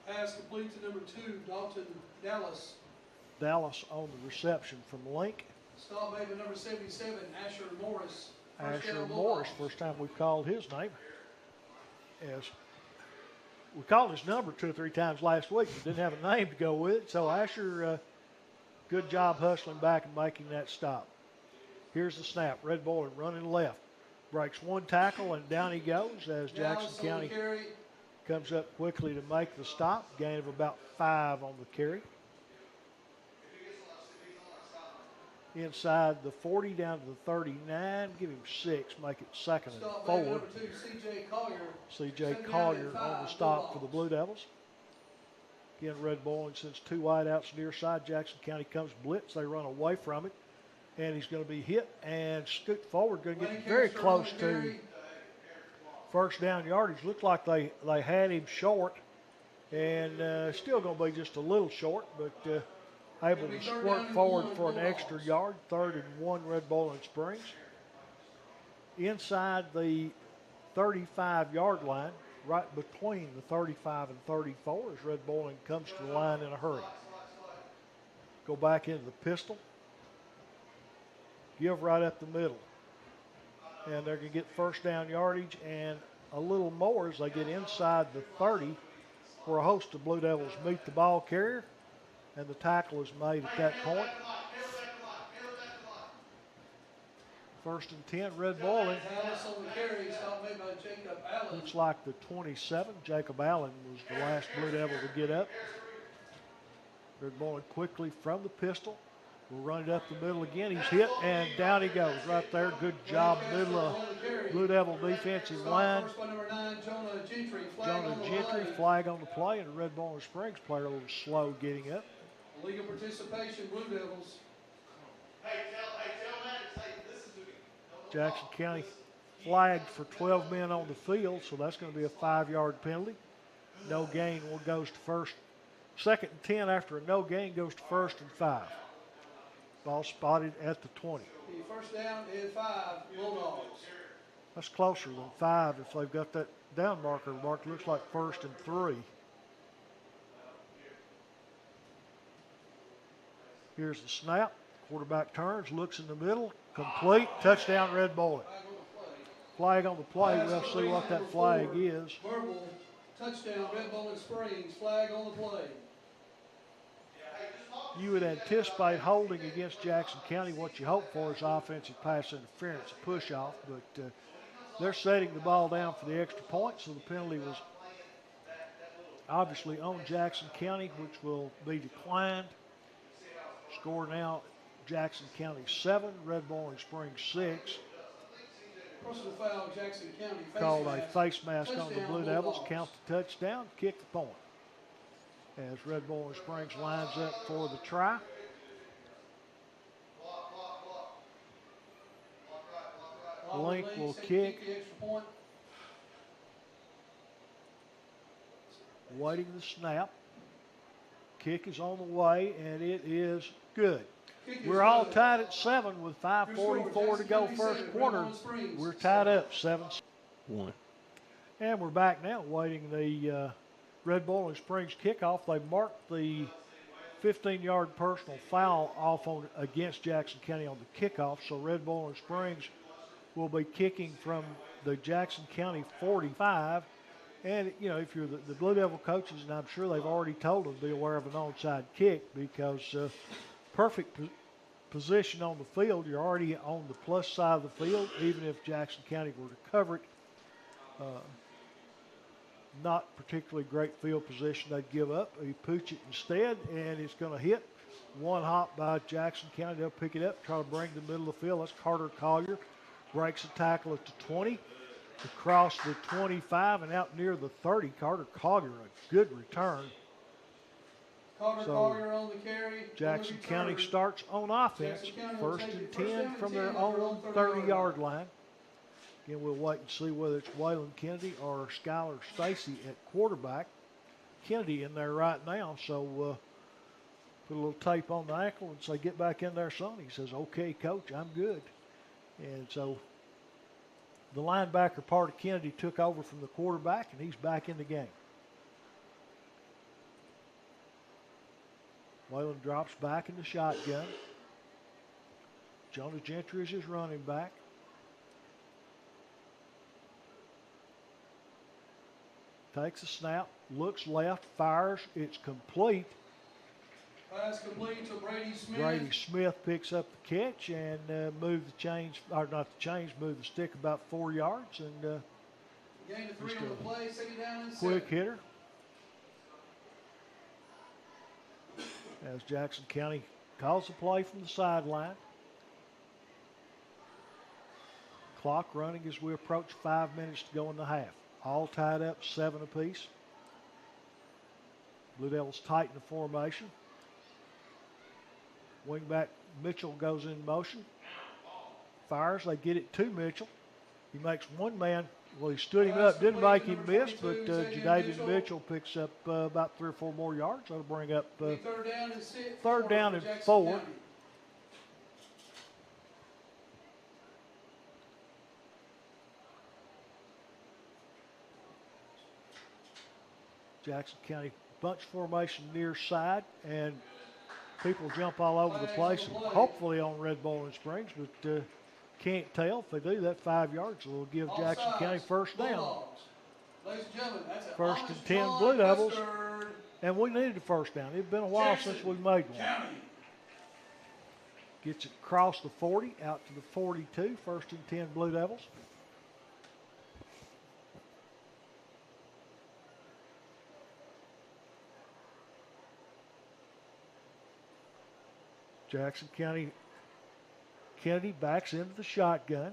Pass complete to number 2, Dalton Dallas. Dallas on the reception from Link. Stop baby number 77, Asher Morris. Asher Morris, first time we've called his name. As we called his number 2 or 3 times last week, but didn't have a name to go with it. So Asher, good job hustling back and making that stop. Here's the snap. Red Boiling running left. Breaks one tackle, and down he goes as Jackson County comes up quickly to make the stop. Gain of about 5 on the carry. Inside the 40 down to the 39. Give him 6. Make it 2nd and 4. Number 2, C.J. Collier. C.J. Collier on the stop for the Blue Devils. Again, Red Boiling sends 2 wideouts near side. Jackson County comes blitz. They run away from it. And he's going to be hit and scoot forward. Going to get very close to first down yardage. Looked like they had him short. And still going to be just a little short, but able to squirt forward for an extra yard. 3rd and 1, Red Boiling Springs. Inside the 35-yard line, right between the 35 and 34, as Red Boiling comes to the line in a hurry. Go back into the pistol. Give right up the middle. And they're going to get first down yardage and a little more as they get inside the 30, where a host of Blue Devils meet the ball carrier, and the tackle is made at that point. 1st and 10, Red Boiling. Looks like the 27. Jacob Allen was the last Blue Devil to get up. Red Boiling quickly from the pistol. We'll run it up the middle again. He's hit, and down he goes right there. Good job, middle of Blue Devil defensive line. Jonah Gentry, flag on the play, and the Red Boiling Springs player a little slow getting up. Legal participation, Blue Devils. Jackson County flagged for 12 men on the field, so that's going to be a 5-yard penalty. No gain goes to first. 2nd and 10 after a no gain goes to 1st and 5. Ball spotted at the 20. First down and 5, Bulldogs. That's closer than 5 if they've got that down marker marked. Looks like 1st and 3. Here's the snap. Quarterback turns, looks in the middle. Complete. Touchdown, Red Boiling. Flag on the play. We'll see what that flag is. Verbal touchdown, Red Boiling Springs. Flag on the play. You would anticipate holding against Jackson County. What you hope for is offensive pass interference, a push-off. But they're setting the ball down for the extra point, so the penalty was obviously on Jackson County, which will be declined. Score now, Jackson County 7, Red Boiling Springs 6. Personal foul, Jackson County. Called a face mask on the Blue Devils. Count the touchdown, kick the point. As Red Boiling Springs lines up for the try. Link will kick. Waiting the snap. Kick is on the way, and it is good. We're all tied at 7 with 5:44 to go first quarter. We're tied up 7-1. And we're back now waiting the Red Boiling Springs kickoff. They marked the 15-yard personal foul off against Jackson County on the kickoff. So Red Boiling Springs will be kicking from the Jackson County 45. And, you know, if you're the Blue Devil coaches, and I'm sure they've already told them to be aware of an onside kick because perfect position on the field. You're already on the plus side of the field, even if Jackson County were to cover it. Not particularly great field position they'd give up. They pooch it instead, and it's going to hit. One hop by Jackson County. They'll pick it up, try to bring to the middle of the field. That's Carter Collier. Breaks the tackle at the 20. Across the 25 and out near the 30. Carter Collier, a good return. Collier on the carry. Jackson County starts on offense. 1st and 10 from their own 30-yard line. Again, we'll wait and see whether it's Waylon Kennedy or Skylar Stacy at quarterback. Kennedy in there right now, so put a little tape on the ankle and say, get back in there, son. He says, okay, coach, I'm good. And so the linebacker part of Kennedy took over from the quarterback, and he's back in the game. Waylon drops back in the shotgun. Jonah Gentry is his running back. takes a snap, looks left, fires. It's complete. Pass complete to Brady Smith. Brady Smith picks up the catch and move the change, or not the change, move the stick about 4 yards, and Gain of 3 on the play, second down and quick 7. hitter. As Jackson County calls the play from the sideline. Clock running as we approach 5 minutes to go in the half. All tied up, 7 apiece. Blue Devils tighten the formation. Wingback Mitchell goes in motion. Fires, they get it to Mitchell. He makes one man, well, he stood him up, didn't make him miss, but Jadavian Mitchell picks up about 3 or 4 more yards. That'll bring up third down and 4. Jackson County bunch formation near side, and people jump all over the place, and hopefully on Red Bowling Springs, but can't tell. If they do that, 5 yards, so it'll give Jackson County first down. First and 10 Blue Devils, and we needed a first down. It's been a while since we made one. Gets it across the 40, out to the 42, first and 10 Blue Devils. Jackson County, Kennedy backs into the shotgun.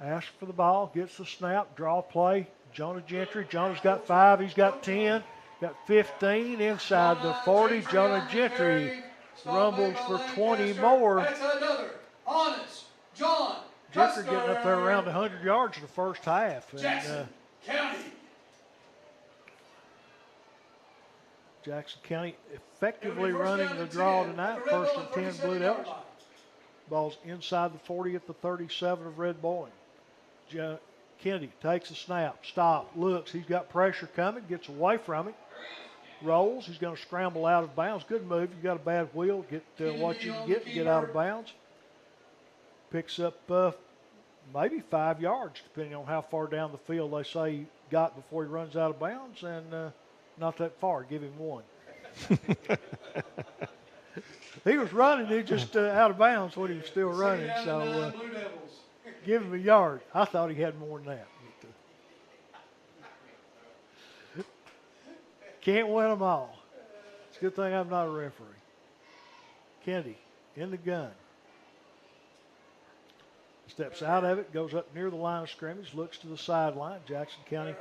Asks for the ball, gets the snap, draw play. Jonah Gentry. Jonah's got 5, he's got 10, got 15 inside the 40. Jonah Gentry rumbles for 20 more. That's another honest John Gentry getting up there around 100 yards in the first half. And, Jackson County. Jackson County effectively running the draw tonight. First and 10 Blue Devils. Ball's inside the 40 at the 37 of Red Bowling. Kennedy takes a snap, stop, looks. He's got pressure coming, gets away from it, rolls. He's going to scramble out of bounds. Good move. You got a bad wheel. Get what you can get out of bounds. Picks up maybe 5 yards, depending on how far down the field they say he got before he runs out of bounds, and not that far. Give him 1. He was running. He just out of bounds when he was still running. So give him a yard. I thought he had more than that. Can't win them all. It's a good thing I'm not a referee. Kennedy in the gun. Steps out of it, goes up near the line of scrimmage, looks to the sideline. Jackson County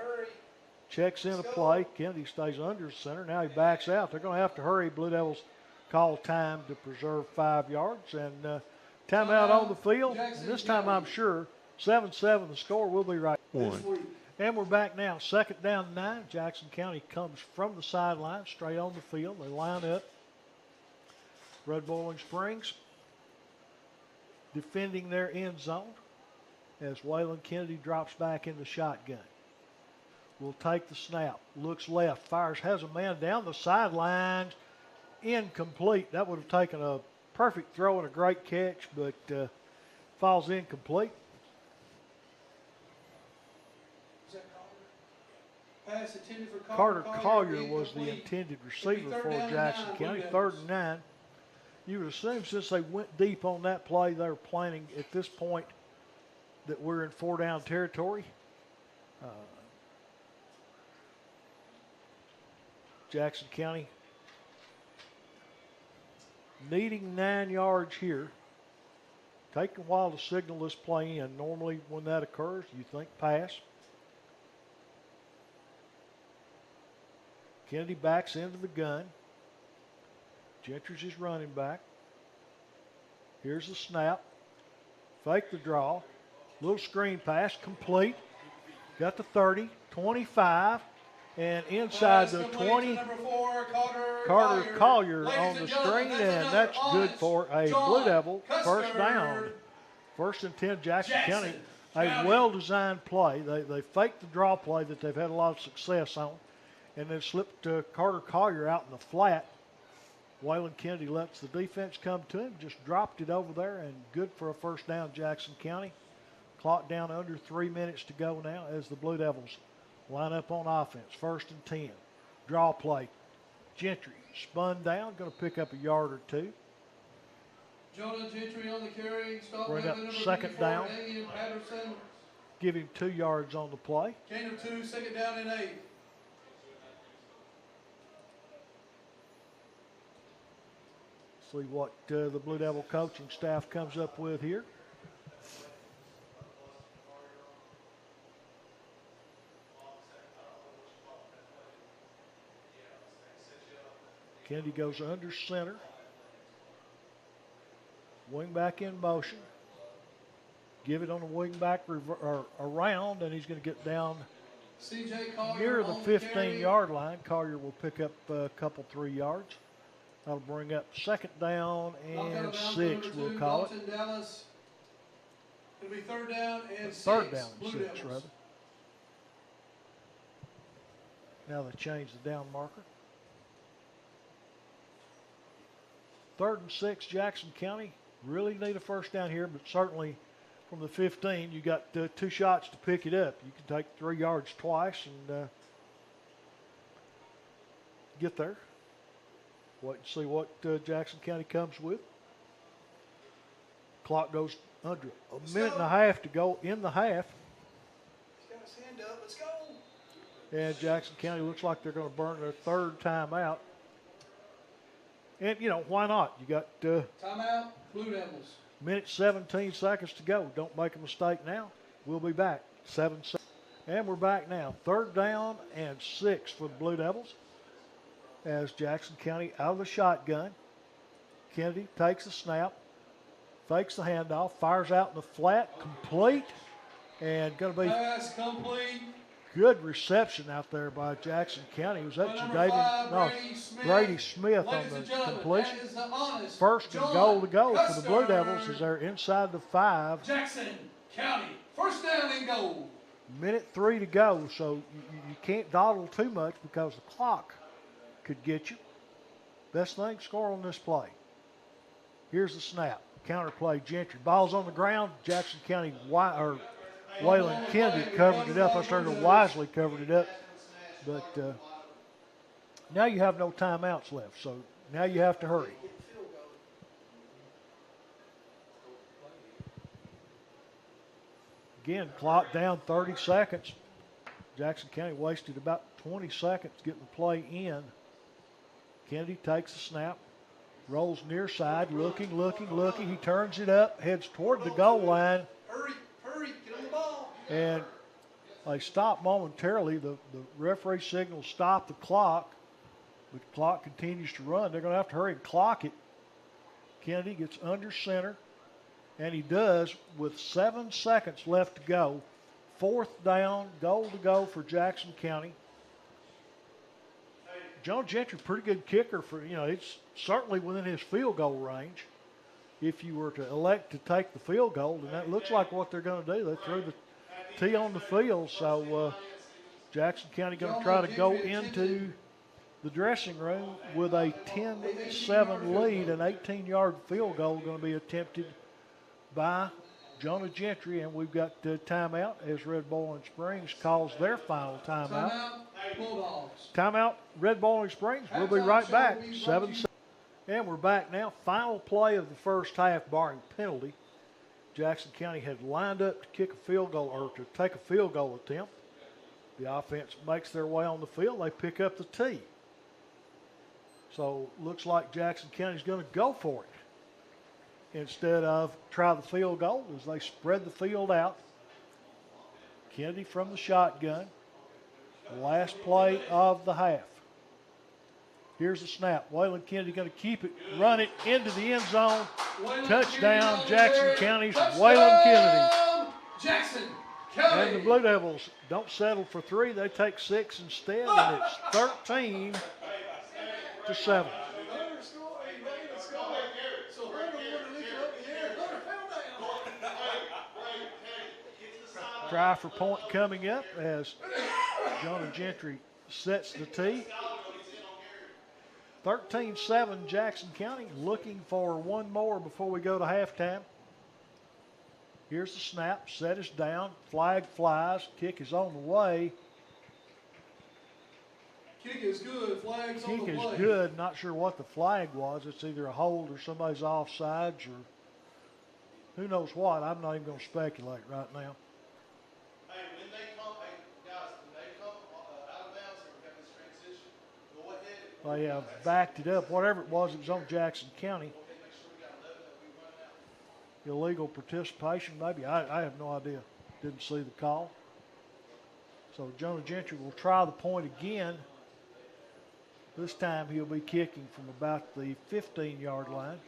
checks in a play. Kennedy stays under the center. Now he backs out. They're going to have to hurry. Blue Devils call time to preserve 5 yards. And timeout on the field. And this time I'm sure 7-7 the score. We'll be right. 1. And we're back now. Second down 9. Jackson County comes from the sideline straight on the field. They line up. Red Bowling Springs defending their end zone as Waylon Kennedy drops back in the shotgun. Will take the snap. Looks left. Fires. Has a man down the sidelines. Incomplete. That would have taken a perfect throw and a great catch, but falls incomplete. Pass intended for Carter Collier was the intended receiver for Jackson County. 3rd and 9. You would assume since they went deep on that play, they were planning at this point that we're in 4-down territory. Jackson County needing 9 yards here. Taking a while to signal this play in. Normally when that occurs, you think pass. Kennedy backs into the gun. Gentry's his running back. Here's the snap. Fake the draw. Little screen pass, complete. Got the 30, 25, and inside the 20, Carter Collier on the screen, and that's good for a Blue Devil first down. 1st and 10 Jackson County. A well-designed play. They faked the draw play that they've had a lot of success on, and then slipped Carter Collier out in the flat. Waylon Kennedy lets the defense come to him, just dropped it over there, and good for a first down, Jackson County. Clock down under 3 minutes to go now as the Blue Devils Line up on offense. 1st and 10. Draw play. Gentry spun down. Going to pick up a yard or two. Jonah Gentry on the carry. Stop Bring up number 2nd 54, down. Damian Patterson. Give him 2 yards on the play. Gain of 2, 2nd down and 8. See what the Blue Devil coaching staff comes up with here. Kennedy goes under center. Wing back in motion. Give it on the wing back around, and he's going to get down CJ Collier near the on the 15-yard line. Collier will pick up a couple, 3 yards. That'll bring up 2nd down and 6, we'll call it. Dallas. It'll be 3rd down and 6. 3rd down and Blue 6, Devils. rather. Now they change the down marker. 3rd and 6, Jackson County. Really need a 1st down here, but certainly from the 15, you got 2 shots to pick it up. You can take 3 yards twice and get there. Wait and see what Jackson County comes with. Clock goes under a minute and a half to go in the half. He's got his hand up. Let's go. And Jackson County looks like they're going to burn their 3rd timeout. And, you know, why not? You got Timeout, Blue Devils. minute 17 seconds to go. Don't make a mistake now. We'll be back. 7 seconds. And we're back now. 3rd down and 6 for the Blue Devils. As Jackson County out of the shotgun. Kennedy takes the snap. Fakes the handoff. Fires out in the flat. Complete. And going to be Pass complete. good reception out there by Jackson County. It was up to Brady Smith on Ladies the and gentlemen, completion. that is the honest 1st and John goal to go for the Blue Custer. Devils as they're inside the 5. Jackson County, 1st down and goal. Minute 3 to go, so you can't dawdle too much because the clock could get you. Best thing, score on this play. Here's the snap. Counter play, Gentry. Ball's on the ground. Jackson County, Waylon Kennedy covered it up. I started wisely covered it up. But now you have no timeouts left, so now you have to hurry. Again, clock down 30 seconds. Jackson County wasted about 20 seconds getting the play in. Kennedy takes the snap, rolls near side, looking. He turns it up, heads toward the goal line. Hurry, get on the ball. And they stop momentarily. The referee signals stop the clock, but the clock continues to run. They're going to have to hurry and clock it. Kennedy gets under center, and he does with 7 seconds left to go. 4th down, goal to go for Jackson County. John Gentry, pretty good kicker for, it's certainly within his field goal range. If you were to elect to take the field goal, then that looks like what they're going to do. They threw the tee on the field, so Jackson County going to try to go into the dressing room with a 10-7 lead. An 18-yard field goal going to be attempted by Jonah Gentry, and we've got timeout as Red Bowling Springs calls their final timeout. Timeout, Red Bowling Springs. We'll be right back. 7 seconds. And we're back now. Final play of the 1st half, barring penalty. Jackson County had lined up to kick a field goal or to take a field goal attempt. The offense makes their way on the field. They pick up the tee. So looks like Jackson County's going to go for it instead of try the field goal as they spread the field out. Kennedy from the shotgun. Last play of the half. Here's the snap. Waylon Kennedy going to keep it, run it into the end zone. Touchdown, Jackson County's Waylon Kennedy. Jackson County. And the Blue Devils don't settle for 3. They take 6 instead, and it's 13-7. Try for point coming up as Jonah Gentry sets the tee. 13-7 Jackson County, looking for one more before we go to halftime. Here's the snap, set is down, flag flies, kick is on the way, Kick is good. Flags on Kick the is play. good. Not sure what the flag was. It's either a hold or somebody's offsides or who knows what. I'm not even going to speculate right now. Hey, when they come, hey, guys, when they come out of bounds and we have this transition, go ahead. They have backed it up. Whatever it was on Jackson County. Okay, make sure we got 11 that we run out. Illegal participation, maybe. I have no idea. Didn't see the call. So Jonah Gentry will try the point again. This time he'll be kicking from about the 15-yard line.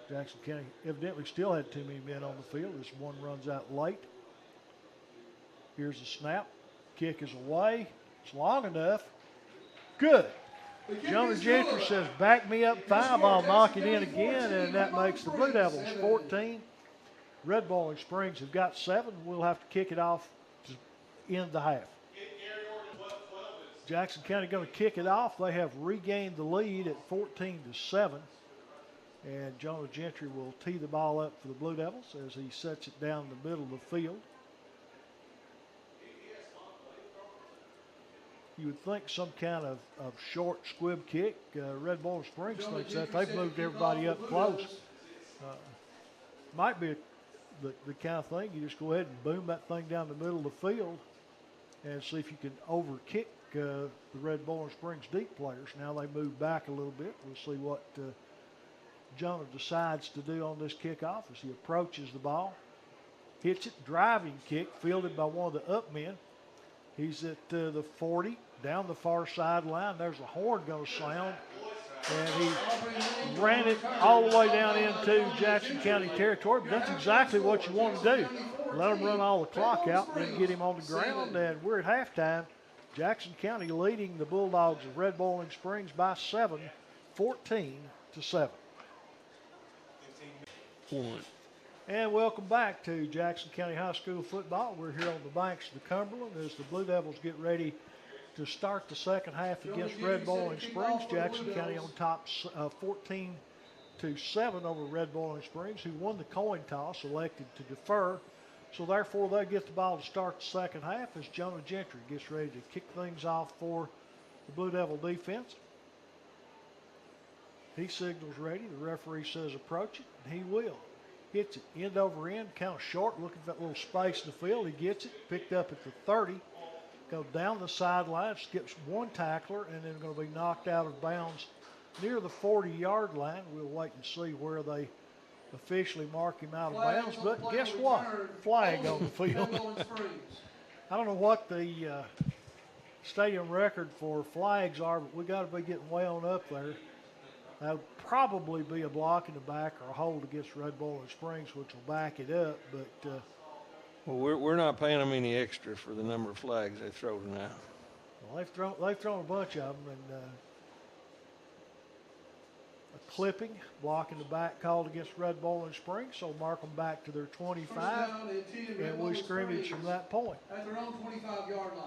Jackson County evidently still had too many men on the field. This one runs out late. Here's the snap. Kick is away. It's long enough. Good. Jonah Gentry says, back me up 5. I'll knock it in again, and that makes the Blue Devils 14. Red Bowling Springs have got 7. We'll have to kick it off to end the half. Jackson County going to kick it off. They have regained the lead at 14-7. And Jonah Gentry will tee the ball up for the Blue Devils as he sets it down the middle of the field. You would think some kind of short squib kick. Red Bowling Springs thinks that. They've moved everybody up close. Might be the kind of thing you just go ahead and boom that thing down the middle of the field and see if you can overkick the Red Bowling Springs deep players. Now they move back a little bit. We'll see what Jonah decides to do on this kickoff as he approaches the ball. Hits it, driving kick, fielded by one of the up men. He's at the 40, down the far sideline. There's a horn going to sound. And he ran it all the way down into Jackson County territory. But that's exactly what you want to do. Let him run all the clock out, then get him on the ground. And we're at halftime. Jackson County leading the Bulldogs of Red Bowling Springs by 7, 14-7. 1. And welcome back to Jackson County High School football. We're here on the banks of the Cumberland as the Blue Devils get ready to start the second half against Red Bowling Springs. Jackson County on top 14-7 over Red Bowling Springs, who won the coin toss, elected to defer. So therefore they get the ball to start the second half as Jonah Gentry gets ready to kick things off for the Blue Devil defense. He signals ready. The referee says approach it, and he will. Hits it end over end, kind of short, looking for that little space in the field. He gets it, picked up at the 30, goes down the sideline, skips one tackler, and then going to be knocked out of bounds near the 40-yard line. We'll wait and see where they officially mark him out of bounds. But guess what? Flag on the field. I don't know what the stadium record for flags are, but we got to be getting way on up there. That would probably be a block in the back or a hold against Red Bowling Springs, which will back it up. But Well, we're not paying them any extra for the number of flags they throw tonight. well, they've thrown a bunch of them, and a clipping, blocking the back called against Red Bowling Springs, so mark them back to their 25, and we scrimmage from that point. At their own 25-yard line.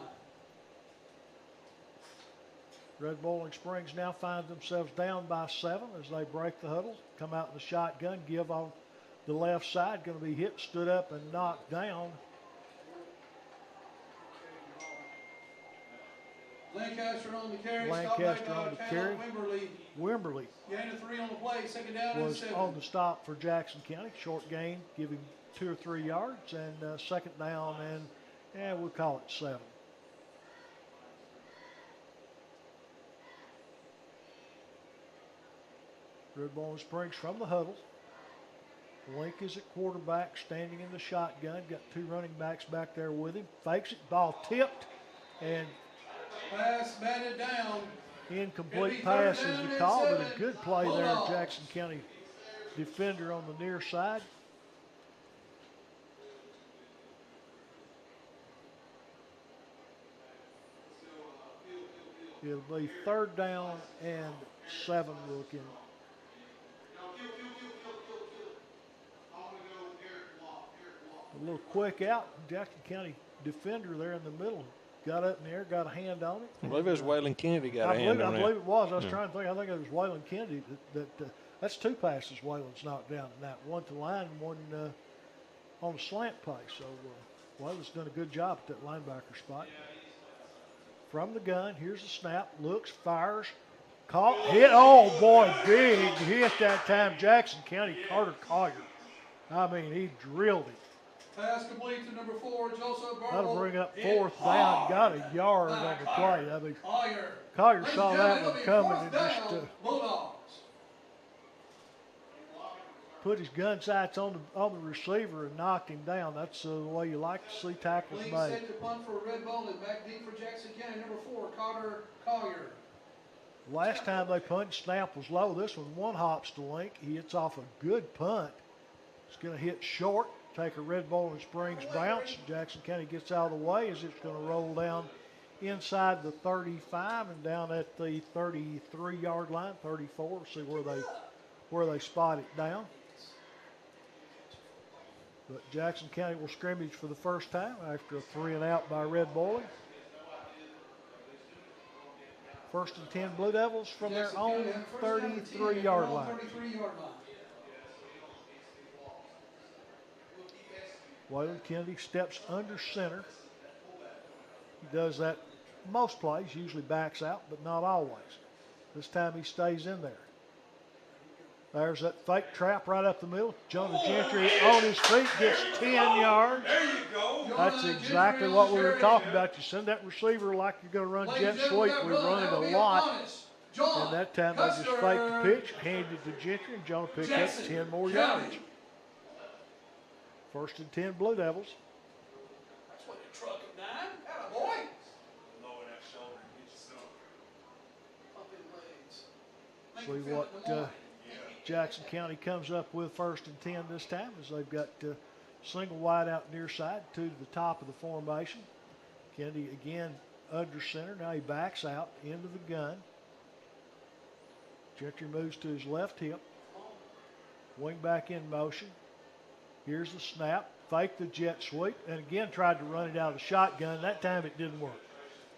Red Bowling Springs now find themselves down by 7 as they break the huddle, come out in the shotgun, give on the left side, going to be hit, stood up, and knocked down. Lancaster on the carry. Lancaster on the carry. Wimberly Gain of 3 on the play. Second down and was 7. on the stop for Jackson County. Short gain, give him 2 or 3 yards, and second down, and we'll call it 7. Red Bowling Springs from the huddle. Link is at quarterback, standing in the shotgun. Got 2 running backs back there with him. Fakes it, ball tipped, and Pass batted down. incomplete pass is the call, but a good play there, Jackson County defender on the near side. It'll be 3rd down and 7 looking. A little quick out. Jackson County defender there in the middle got up in the air, got a hand on it. I believe it was Waylon Kennedy got a hand on I that. believe it was. I was trying to think. I think it was Waylon Kennedy that's 2 passes Waylon's knocked down in that. One to line and one on a slant play. So Waylon's done a good job at that linebacker spot. from the gun. Here's the snap. Looks, fires, caught, hit. Oh boy, big hit that time. Jackson County, Carter Collier. I mean, he drilled it. Pass complete to number 4, Joseph Burwell. That'll bring up 4th down. Got a yard on the play. I mean, Collier saw that one coming and just put his gun sights on the receiver and knocked him down. That's the way you like to see tackles Lead made. set to punt for Red Bull and back deep for Jackson County, number 4, Carter Collier. Last time they punted, snap was low. This one hops to link. He hits off a good punt. It's going to hit short, take a Red Bowling Springs bounce. Jackson County gets out of the way as it's going to roll down inside the 35 and down at the 33-yard line, 34. See where they spot it down. But Jackson County will scrimmage for the first time after a 3-and-out by Red Bowling. 1st and 10 Blue Devils from their own 33-yard line. Waylon Kennedy steps under center. He does that most plays, usually backs out, but not always. This time he stays in there. There's that fake trap right up the middle. Jonah Gentry on his feet gets 10 yards. There you go. That's exactly what we were talking about. You send that receiver like you're going to run jet sweep. We run it a lot. And that time they just faked the pitch, handed it to Gentry, and Jonah picked up 10 more yards. 1st and 10 Blue Devils. That's what you're trucking, 9. Atta boy. Lower that shoulder and get yourself. Pumping legs. See what Jackson County comes up with 1st and 10 this time, as they've got single wide out near side, 2 to the top of the formation. Kennedy again under center. Now he backs out into the gun. Gentry moves to his left hip. Wing back in motion. Here's the snap. Fake the jet sweep. And again tried to run it out of the shotgun. That time it didn't work.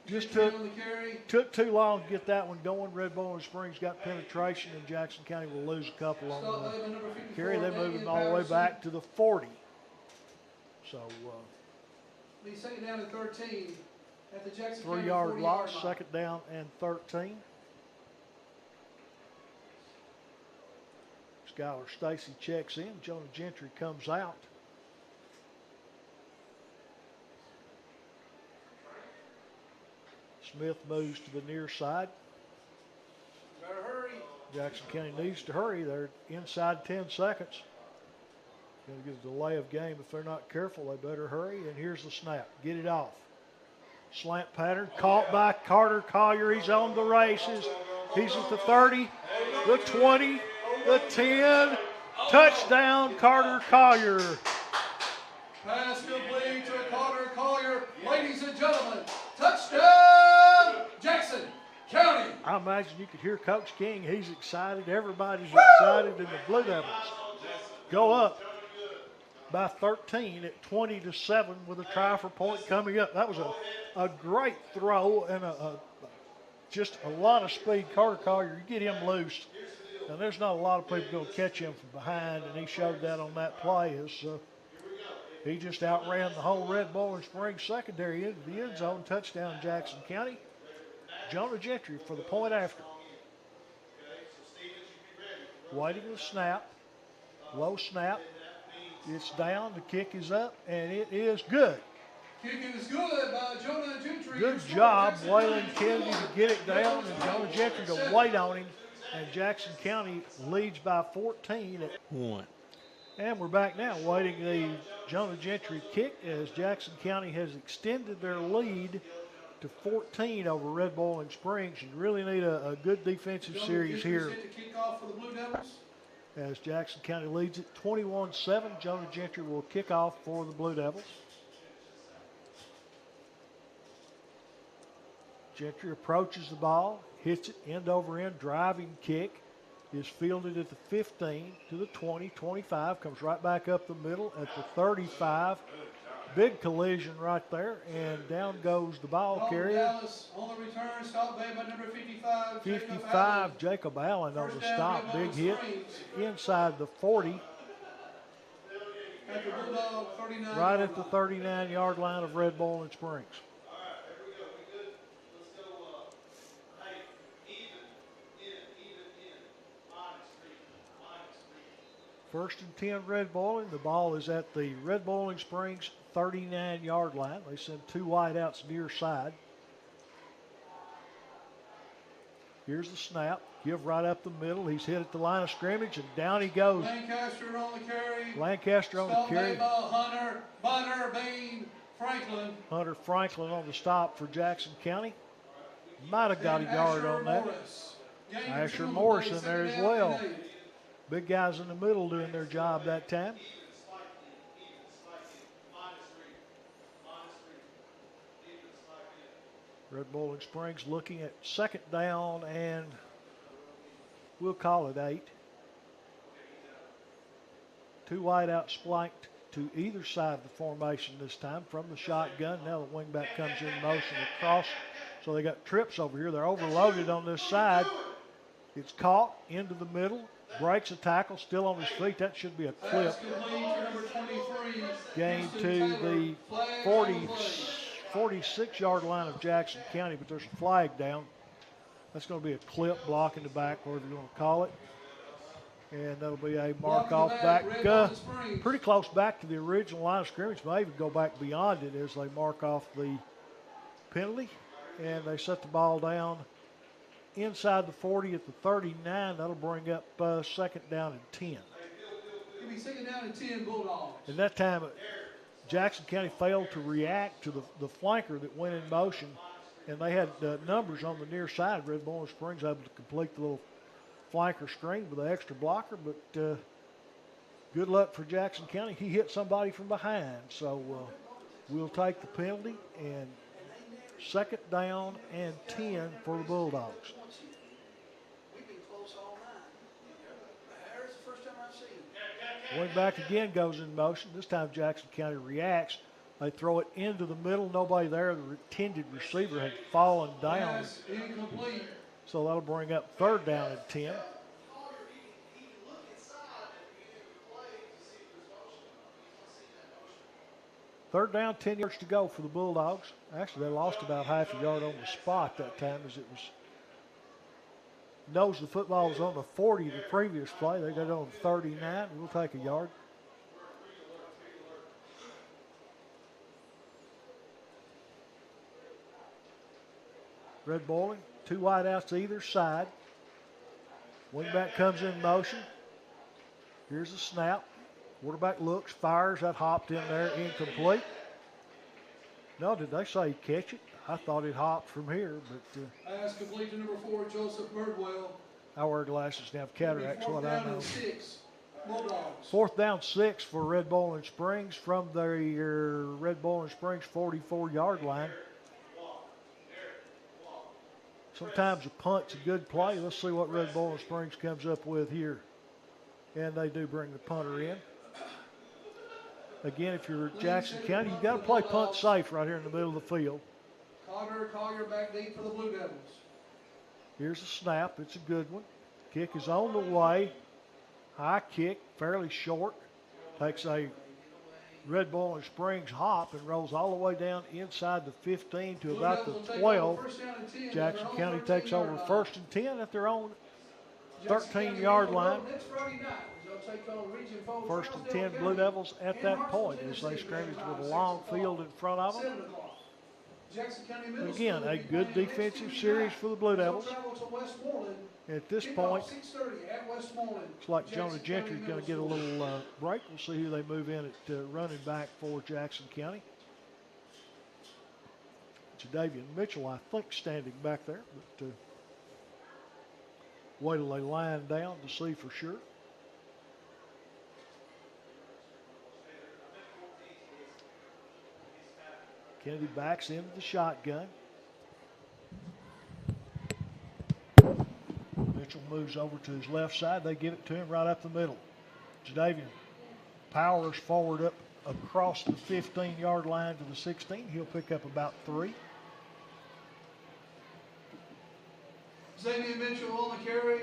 Just took too long to get that one going. Red Bowling Springs got penetration, and Jackson County will lose a couple on the carry. They move him all the way back to the 40. So, second down and 13 at the Jackson 3-yard loss, 2nd down and 13. Skylar Stacy checks in. Jonah Gentry comes out. Smith moves to the near side. Better hurry. Jackson County needs to hurry. They're inside 10 seconds. Going to get a delay of game if they're not careful. They better hurry. And here's the snap. Get it off. Slant pattern. Caught by Carter Collier. He's on the races. He's at the 30, the 20, the 10. Touchdown, Carter Collier. Pass complete to Carter Collier. Ladies and gentlemen, touchdown, Jackson County. I imagine you could hear Coach King. He's excited. Everybody's excited. And the Blue Devils go up by 13 at 20-7 with a try for point coming up. That was a great throw and just a lot of speed. Carter Collier, you get him loose, and there's not a lot of people going to catch him from behind, and he showed that on that play. He just outran the whole Red Bowling Springs secondary into the end zone. Touchdown, Jackson County. Jonah Gentry for the point after. Waiting the snap. Low snap. It's down. The kick is up, and it is good. Kick is good by Jonah Gentry. Good job, Waylon Kennedy, to get it down, and Jonah Gentry to wait on him. And Jackson County leads by 14 at 1. And we're back now, waiting the Jonah Gentry kick as Jackson County has extended their lead to 14 over Red Bowling Springs. You really need a good defensive series here. To kick off for the Blue Devils. As Jackson County leads it 21-7, Jonah Gentry will kick off for the Blue Devils. Gentry approaches the ball, hits it end over end, driving kick. Is fielded at the 15 to the 20, 25, comes right back up the middle at the 35. Big collision right there, and down goes the ball carrier. Dallas on the return, stop made by number 55. 55, Jacob Allen on the stop. Big hit inside the 40. At the Bulldog 39. Right at the 39-yard line of Red Bowling Springs. First and 10 Red Boiling. The ball is at the Red Boiling Springs 39-yard line. They send two wideouts near side. Here's the snap. Give right up the middle. He's hit at the line of scrimmage, and down he goes. Lancaster on the carry. Lancaster on the Stop carry. made by Hunter, Butter, Bean, Franklin. Hunter Franklin on the stop for Jackson County. Might have got a yard on that. Asher Morris in there as well. Big guys in the middle doing their job that time. Red Bowling Springs looking at second down, and we'll call it 8. Two wideouts spiked to either side of the formation this time from the shotgun. Now the wingback comes in motion across. So they got trips over here. They're overloaded on this side. It's caught into the middle. Breaks a tackle, still on his feet. That should be a clip. Gain to the 46-yard line of Jackson County, but there's a flag down. That's going to be a clip blocking the back, whatever you want to call it. And that'll be a mark-off back, pretty close back to the original line of scrimmage. May even go back beyond it as they mark off the penalty. And they set the ball down inside the 40 at the 39. That'll bring up second down and 10. It'll be second down and 10 Bulldogs. And that time, Jackson County failed to react to the flanker that went in motion. And they had numbers on the near side. Red Bowling Springs able to complete the little flanker screen with an extra blocker. But good luck for Jackson County. He hit somebody from behind. So we'll take the penalty, and second down and 10 for the Bulldogs. Wing back again goes in motion. This time Jackson County reacts. They throw it into the middle. Nobody there. The intended receiver had fallen down. Incomplete. So that'll bring up third down and 10. Third down, 10 yards to go for the Bulldogs. Actually, they lost about half a yard on the spot that time, as it was knows the football was on the 40 the previous play. They got it on 39. We'll take a yard. Red Bowling, two wideouts to either side. Wingback comes in motion. Here's the snap. Quarterback looks, fires. That hopped in there, incomplete. No, did they say catch it? I thought it hopped from here, but Pass complete to number 4, Joseph Birdwell. I wear glasses and have cataracts, what I know. 6, Bulldogs. Fourth down 6 for Red Bowling Springs from their Red Bowling Springs 44-yard line. Sometimes a punt's a good play. Let's see what Red Bowling Springs comes up with here. And they do bring the punter in. Again, if you're Jackson County, you've got to play punt safe right here in the middle of the field. Collier back deep for the Blue Devils. Here's a snap. It's a good one. Kick is on the way. High kick, fairly short. Takes a Red Bowling Springs hop and rolls all the way down inside the 15 to about the 12. Jackson County takes over first and 10 at their own 13-yard line. First and 10 Blue Devils at that point as they scrimmage with a long field in front of them. But again, a good defensive series for the Blue Devils. At this point, looks like Jonah Gentry's going to get a little break. We'll see who they move in at running back for Jackson County. Jadavian Mitchell, I think, standing back there. But wait till they line down to see for sure. Kennedy backs into the shotgun. Mitchell moves over to his left side. They give it to him right up the middle. Jadavian powers forward up across the 15-yard line to the 16. He'll pick up about 3. Xavier Mitchell on the carry.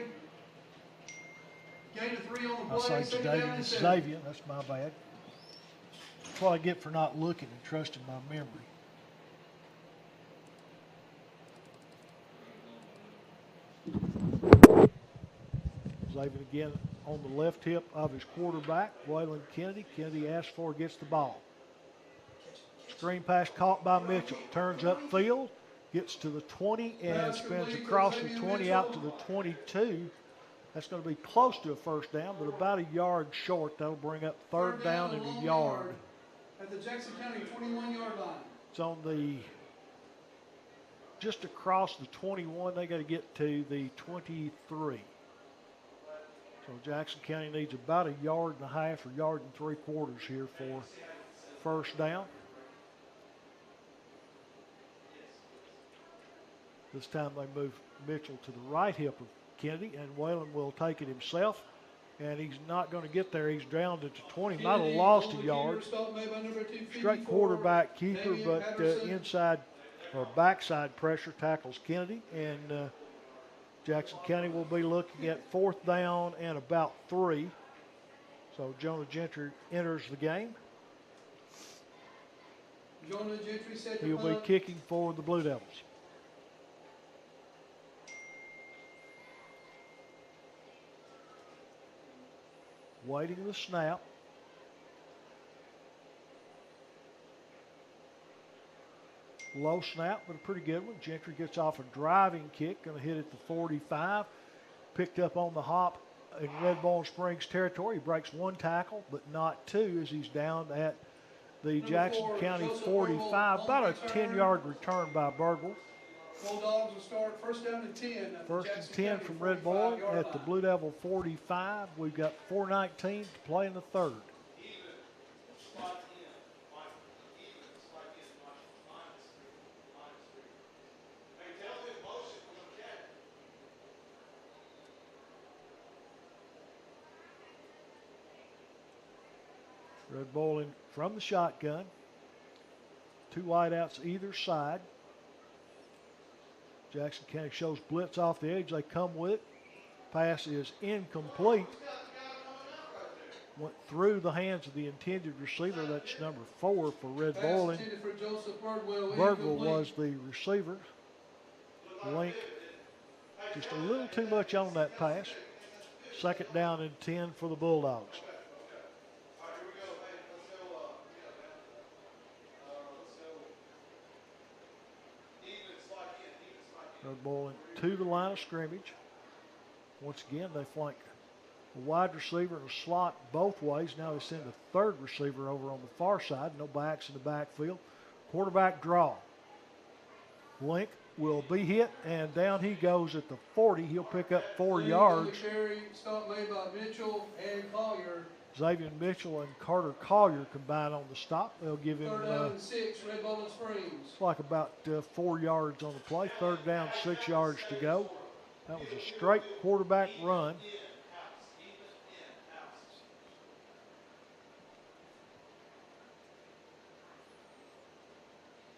Gain of 3 on the play. I say Jadavian, it's Xavier. That's my bad. That's what I get for not looking and trusting my memory. Xavier again on the left hip of his quarterback, Waylon Kennedy. Kennedy asks for, gets the ball. Screen pass caught by Mitchell. Turns upfield, gets to the 20 and spins across the 20 out to the 22. That's going to be close to a first down, but about a yard short. That'll bring up third down and a yard. At the Jackson County 21-yard line. It's on the, just across the 21. They got to get to the 23. So Jackson County needs about a yard and a half or yard and 3/4 here for first down. This time they move Mitchell to the right hip of Kennedy, and Waylon will take it himself. And he's not going to get there. He's drowned at the 20. Might have lost a yard. Straight quarterback keeper, but inside or backside pressure tackles Kennedy. And Jackson County will be looking at fourth down and about 3. So Jonah Gentry enters the game. Jonah Gentry set to He'll be punt. kicking for the Blue Devils. Waiting the snap. Low snap, but a pretty good one. Gentry gets off a driving kick, going to hit at the 45. Picked up on the hop in Red Ball Springs territory. He breaks 1 tackle, but not 2 as he's down at the Jackson County 45. About a 10-yard return by Birdwell. Bulldogs will start first down and 10. At the First and Jackson 10 County from Red Bull 45-yard at the line. Blue Devil 45. We've got 4:19 to play in the third. Red Bull in from the shotgun. 2 wideouts either side. Jackson County shows blitz off the edge. They come with it. Pass is incomplete. Went through the hands of the intended receiver. That's number 4 for Red Pass Bull. intended for Joseph Birdwell. Birdwell Incomplete. was the receiver. Link just a little too much on that pass. Second down and 10 for the Bulldogs. Red Bull to the line of scrimmage. Once again, they flank a wide receiver and a slot both ways. Now they send a third receiver over on the far side. No backs in the backfield. Quarterback draw. Link will be hit, and down he goes at the 40. He'll pick up 4 yards. Carry, stop made by Mitchell and Collier. Xavier Mitchell and Carter Collier combine on the stop. They'll give him Third down and 6, Red Bowling Springs. it's like about 4 yards on the play. Third down, 6 yards to go. That was a straight quarterback run.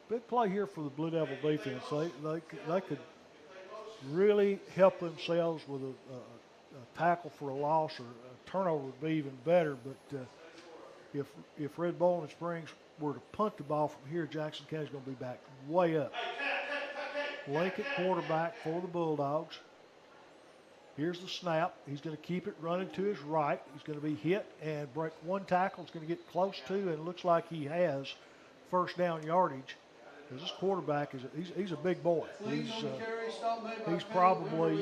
Big play here for the Blue Devil defense. They could really help themselves with a tackle for a loss, or a turnover would be even better. But if Red Bowling Springs were to punt the ball from here, Jackson County's going to be back way up. Lincoln quarterback for the Bulldogs. Here's the snap. He's going to keep it running to his right. He's going to be hit and break 1 tackle. He's going to get close to, and it looks like he has first down yardage. Because this quarterback he's a big boy. He's probably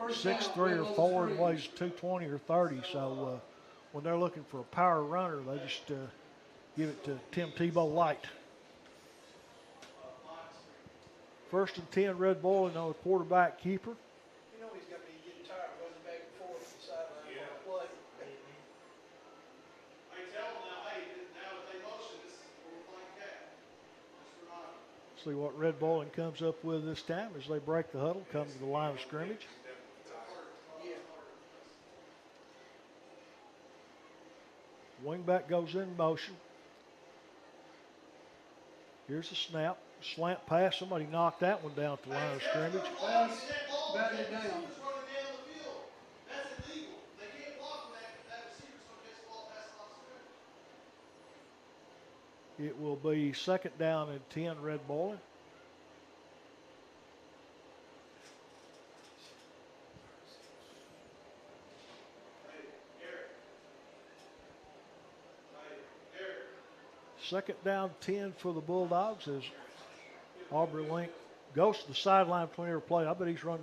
6'3" or 4 and weighs 220 or 30. So when they're looking for a power runner, they just give it to Tim Tebow light. First and 10, Red Bull, and on the quarterback keeper. You know he's got to be getting tired of running back and forth to the sideline on the play. See what Red Bowling comes up with this time as they break the huddle, come to the line of scrimmage. Wingback goes in motion. Here's the snap. Slant pass. Somebody knocked that one down at the line of scrimmage. Pass, batted down. It will be second down and 10, Red Bowling. Second down 10 for the Bulldogs as Aubrey Link goes to the sideline between every play. I bet he's run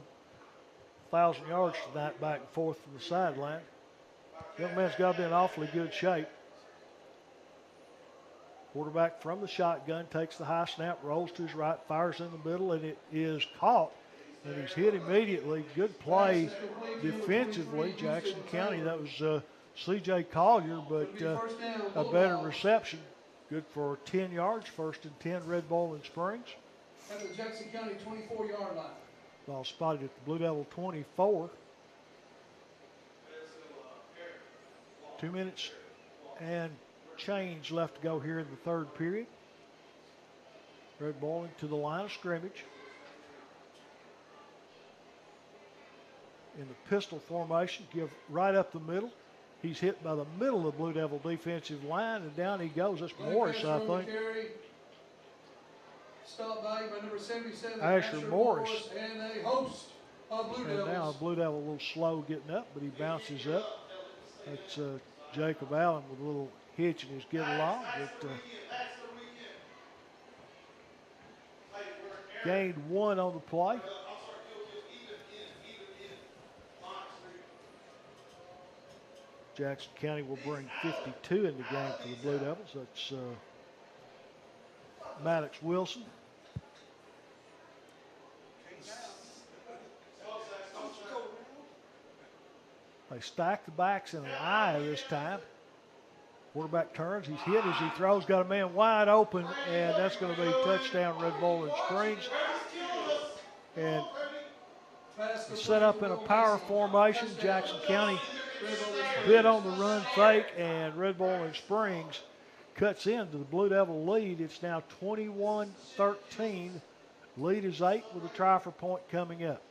1,000 yards tonight back and forth from the sideline. Young man's got to be in awfully good shape. Quarterback from the shotgun takes the high snap, rolls to his right, fires in the middle, and it is caught. And he's hit immediately. Good play defensively. Jackson County, that was C.J. Collier, but a better reception. Good for 10 yards, 1st and 10, Red Bowling Springs. At the Jackson County 24-yard line. Ball spotted at the Blue Devil 24. 2 minutes and change left to go here in the third period. Red Bowling to the line of scrimmage. In the pistol formation, give right up the middle. He's hit by the middle of the Blue Devil defensive line, and down he goes. That's Morris, I think. Stop by number 77, Asher Morris. And a host of Blue Devils. And now Blue Devil a little slow getting up, but he bounces up. That's Jacob Allen with a little hitch in his get along. But, gained 1 on the play. Jackson County will bring 52 in the game for the Blue Devils. That's Maddox Wilson. They stack the backs in an eye this time. Quarterback turns, he's hit as he throws, got a man wide open, and that's going to be touchdown Red Bowling Springs. And set up in a power formation. Jackson County bit on the run fake, and Red Bowling Springs cuts into the Blue Devil lead. It's now 21-13. Lead is 8 with a try for point coming up.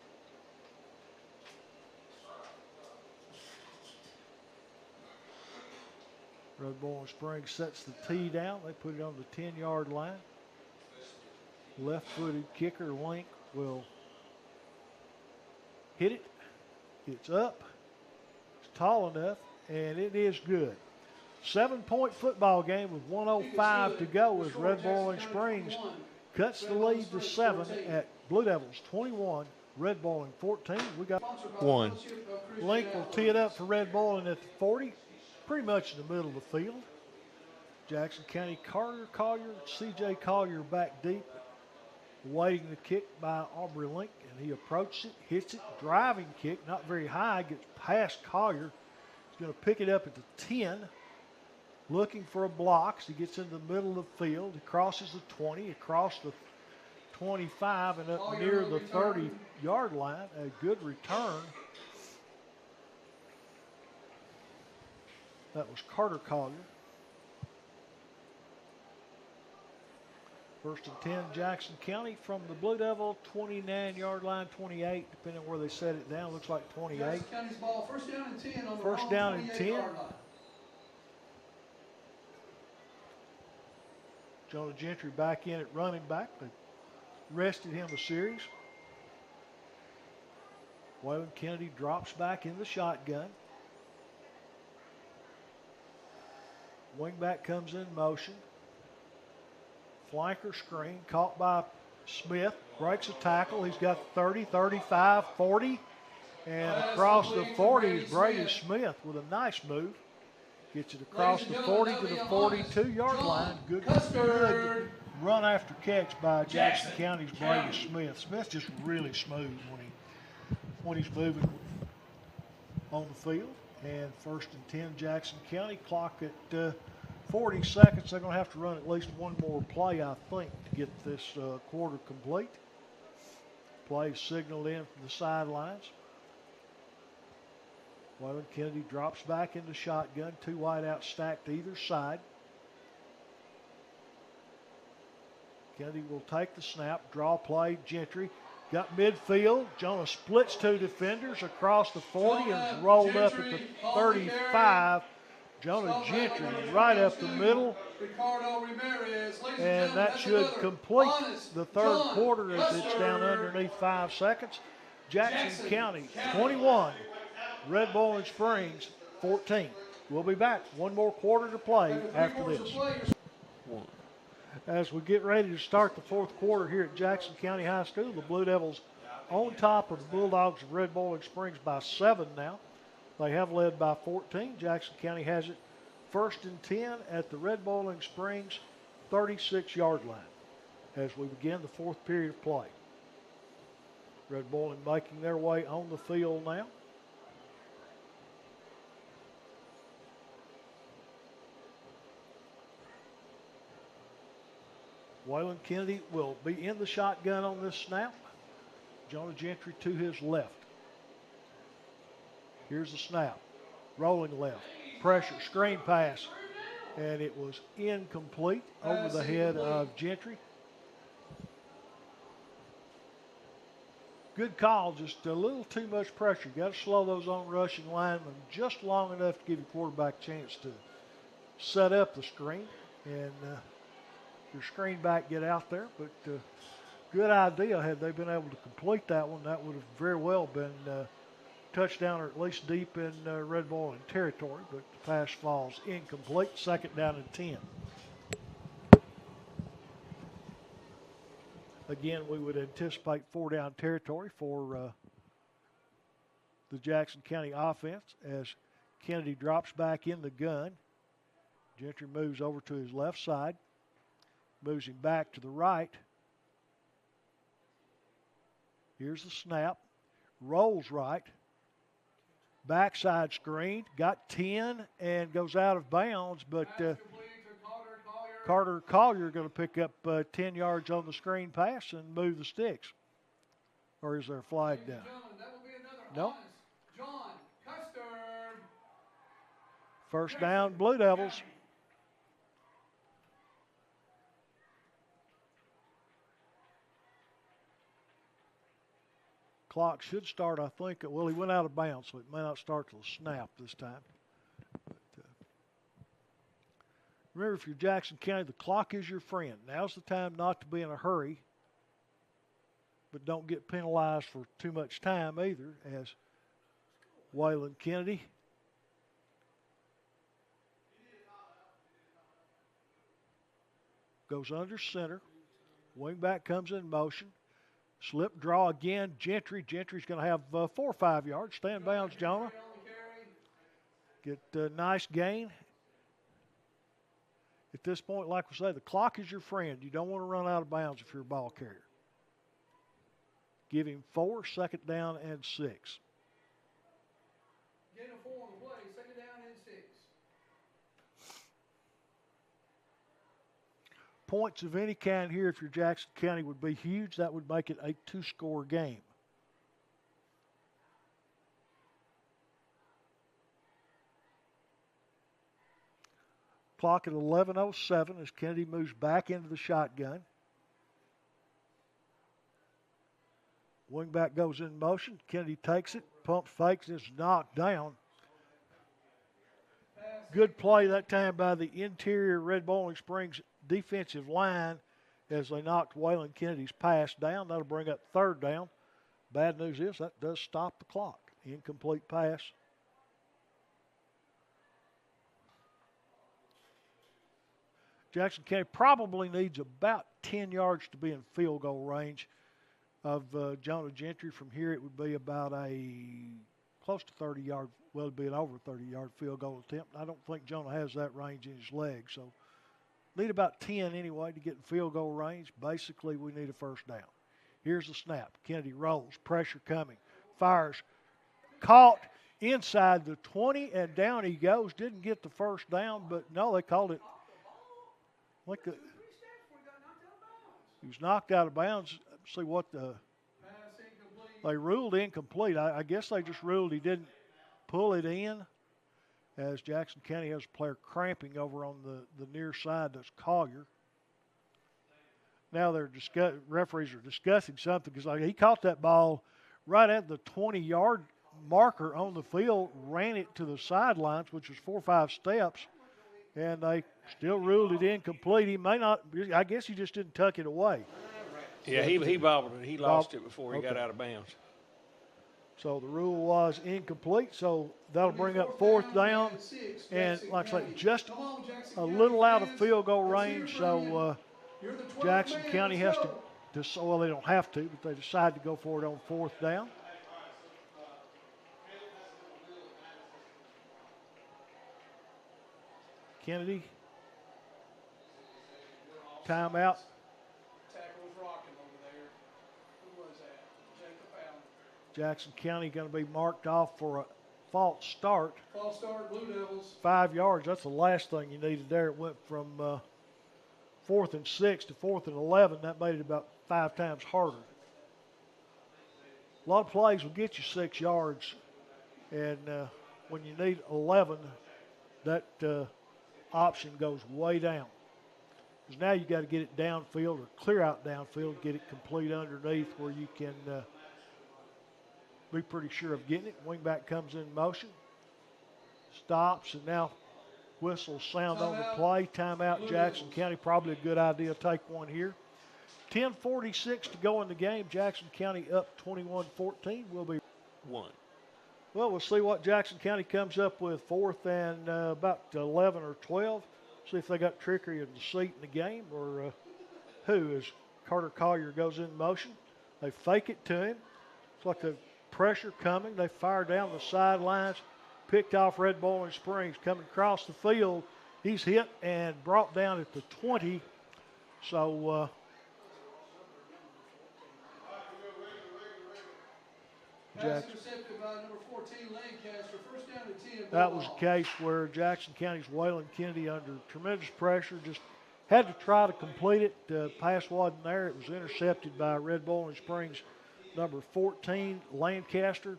Red Bowling Springs sets the tee down. They put it on the 10-yard line. Left-footed kicker Link will hit it. It's up. It's tall enough, and it is good. 7-point football game with 1:05 to go as Red Bowling Springs cuts the lead to 7 at Blue Devils 21, Red Bowling 14. We got 1. Link will tee it up for Red Bowling at the 40, pretty much in the middle of the field. Jackson County Collier, C.J. Collier back deep, waiting the kick by Aubrey Link, and he approaches it, hits it, driving kick, not very high, gets past Collier. He's going to pick it up at the 10, looking for a block. So he gets into the middle of the field. He crosses the 20, across the 25, and up near the 30-yard line. A good return. That was Carter Collier. 1st and 10, Jackson County from the Blue Devil, 29-yard line, 28, depending on where they set it down. Looks like 28. Jackson County's ball, 1st down and 10 on the 1st down and 10. yard line. Jonah Gentry back in at running back. They rested him a series. Waylon Kennedy drops back in the shotgun. Wingback comes in motion. Flanker screen caught by Smith. Breaks a tackle. He's got 30, 35, 40. And across the 40 is Brady Smith with a nice move. Gets it across the 40 to the 42-yard line. Good run after catch by Jackson County's Brady Smith. Smith's just really smooth when he's moving on the field. And 1st and 10, Jackson County. Clock at 40 seconds. They're going to have to run at least one more play, I think, to get this quarter complete. Play signaled in from the sidelines. Waylon Kennedy drops back into shotgun. 2 wideouts stacked either side. Kennedy will take the snap. Draw play. Gentry got midfield. Jonah splits 2 defenders across the 40 and rolled up at the 35. Jonah Gentry right up the middle. And that should complete the third quarter as it's down underneath 5 seconds. Jackson County 21, Red Bowling Springs 14. We'll be back. One more quarter to play after this. 1. As we get ready to start the fourth quarter here at Jackson County High School, the Blue Devils on top of the Bulldogs of Red Boiling Springs by 7 now. They have led by 14. Jackson County has it 1st and 10 at the Red Boiling Springs 36-yard line as we begin the fourth period of play. Red Boiling making their way on the field now. Waylon Kennedy will be in the shotgun on this snap. Jonah Gentry to his left. Here's the snap. Rolling left. Pressure, screen pass. And it was incomplete over the head of Gentry. Good call, just a little too much pressure. Got to slow those on-rushing linemen just long enough to give your quarterback a chance to set up the screen. And your screen back get out there. But good idea. Had they been able to complete that one, that would have very well been touchdown or at least deep in Red Boiling territory. But the pass falls incomplete. 2nd down and 10. Again, we would anticipate 4-down territory for the Jackson County offense as Kennedy drops back in the gun. Gentry moves over to his left side, moves him back to the right. Here's the snap. Rolls right. Backside screen. Got 10 and goes out of bounds, but Carter Collier going to pick up 10 yards on the screen pass and move the sticks. Or is there a flag down? No. John Custard. 1st down, Blue Devils. Clock should start, I think. Well, he went out of bounds, so it may not start till the snap this time. Remember, if you're Jackson County, the clock is your friend. Now's the time not to be in a hurry, but don't get penalized for too much time either, as Waylon Kennedy goes under center. Wingback comes in motion. Slip draw again. Gentry's going to have 4 or 5 yards. Stay in bounds, Jonah. Get a nice gain. At this point, like we say, the clock is your friend. You don't want to run out of bounds if you're a ball carrier. Give him 4, 2nd down and 6. Gain of 4 on the play, 2nd down and 6. Points of any kind here, if you're Jackson County, would be huge. That would make it a 2-score game. Clock at 11:07 as Kennedy moves back into the shotgun. Wingback goes in motion. Kennedy takes it, pumps, fakes, and is knocked down. Good play that time by the interior Red Boiling Springs defensive line as they knocked Waylon Kennedy's pass down. That'll bring up 3rd down. Bad news is that does stop the clock. Incomplete pass. Jackson County probably needs about 10 yards to be in field goal range of Jonah Gentry. From here, it would be about a close to 30-yard, well, it'd be an over 30-yard field goal attempt. I don't think Jonah has that range in his legs, so need about 10 anyway to get in field goal range. Basically, we need a 1st down. Here's the snap. Kennedy rolls, pressure coming, fires, caught inside the 20, and down he goes. Didn't get the 1st down, but no, they called it. Like he was knocked out of bounds. See what they ruled incomplete. I guess they just ruled he didn't pull it in, as Jackson County has a player cramping over on the near side. That's Collier. Now referees are discussing something because he caught that ball right at the 20-yard marker on the field, ran it to the sidelines, which was 4 or 5 steps, and they still ruled it incomplete. He may not, I guess he just didn't tuck it away. Yeah, he bobbled it. He lost it before he got out of bounds. So the rule was incomplete, so that'll bring up 4th down. And like I say, just a little out of field goal range, so You're the 12th Jackson man, County let's has go. well, they don't have to, but they decide to go for it on 4th down. Kennedy, timeout. Tackle was rocking over there. Who was that? Jacob Allen. Jackson County going to be marked off for a false start. False start, Blue Devils. 5 yards. That's the last thing you needed there. It went from 4th and 6 to 4th and 11. That made it about 5 times harder. A lot of plays will get you 6 yards, and when you need 11, that option goes way down. Because now you got to get it downfield or clear out downfield, get it complete underneath where you can be pretty sure of getting it. Wingback comes in motion, stops, and now whistles sound on the play. Timeout, Jackson County. Probably a good idea to take one here. 10:46 to go in the game. Jackson County up 21-14. Will be One. well, we'll see what Jackson County comes up with 4th and about 11 or 12. See if they got trickery of deceit in the game or who, as Carter Collier goes in motion. They fake it to him. It's like the pressure coming. They fire down the sidelines, picked off Red Bowling Springs. Coming across the field, he's hit and brought down at the 20. So Pass intercepted by number 14, Lancaster. First down to 10. that was a case where Jackson County's Waylon Kennedy, under tremendous pressure, just had to try to complete it. Pass wasn't there. It was intercepted by Red Bowling Springs number 14, Lancaster.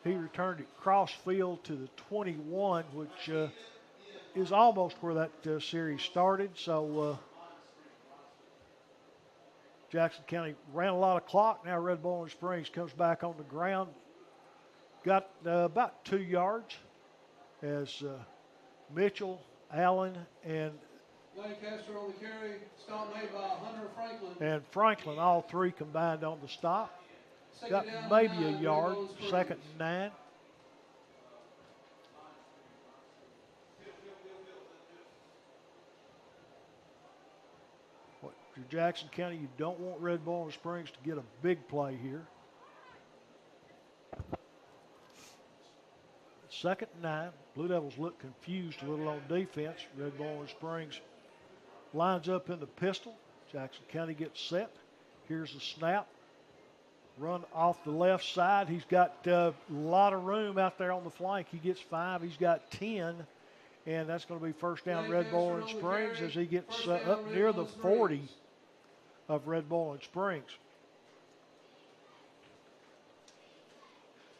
He returned it cross field to the 21, which is almost where that series started. So Jackson County ran a lot of clock. Now Red Bowling Springs comes back on the ground. Got about 2 yards as Mitchell, Allen, and Lancaster on the carry. Stop made by Hunter Franklin. Franklin, all three combined on the stop. Second Got down, maybe 9, a yard, Red Bowling Springs. 2nd and 9. If you're Jackson County, you don't want Red Bowling Springs to get a big play here. 2nd and 9. Blue Devils look confused a little on defense. Red Bowling Springs lines up in the pistol. Jackson County gets set. Here's the snap. Run off the left side. He's got a lot of room out there on the flank. He gets 5. He's got 10. And that's going to be first down Red Bowling Springs as he gets up near the 40 of Red Bowling Springs.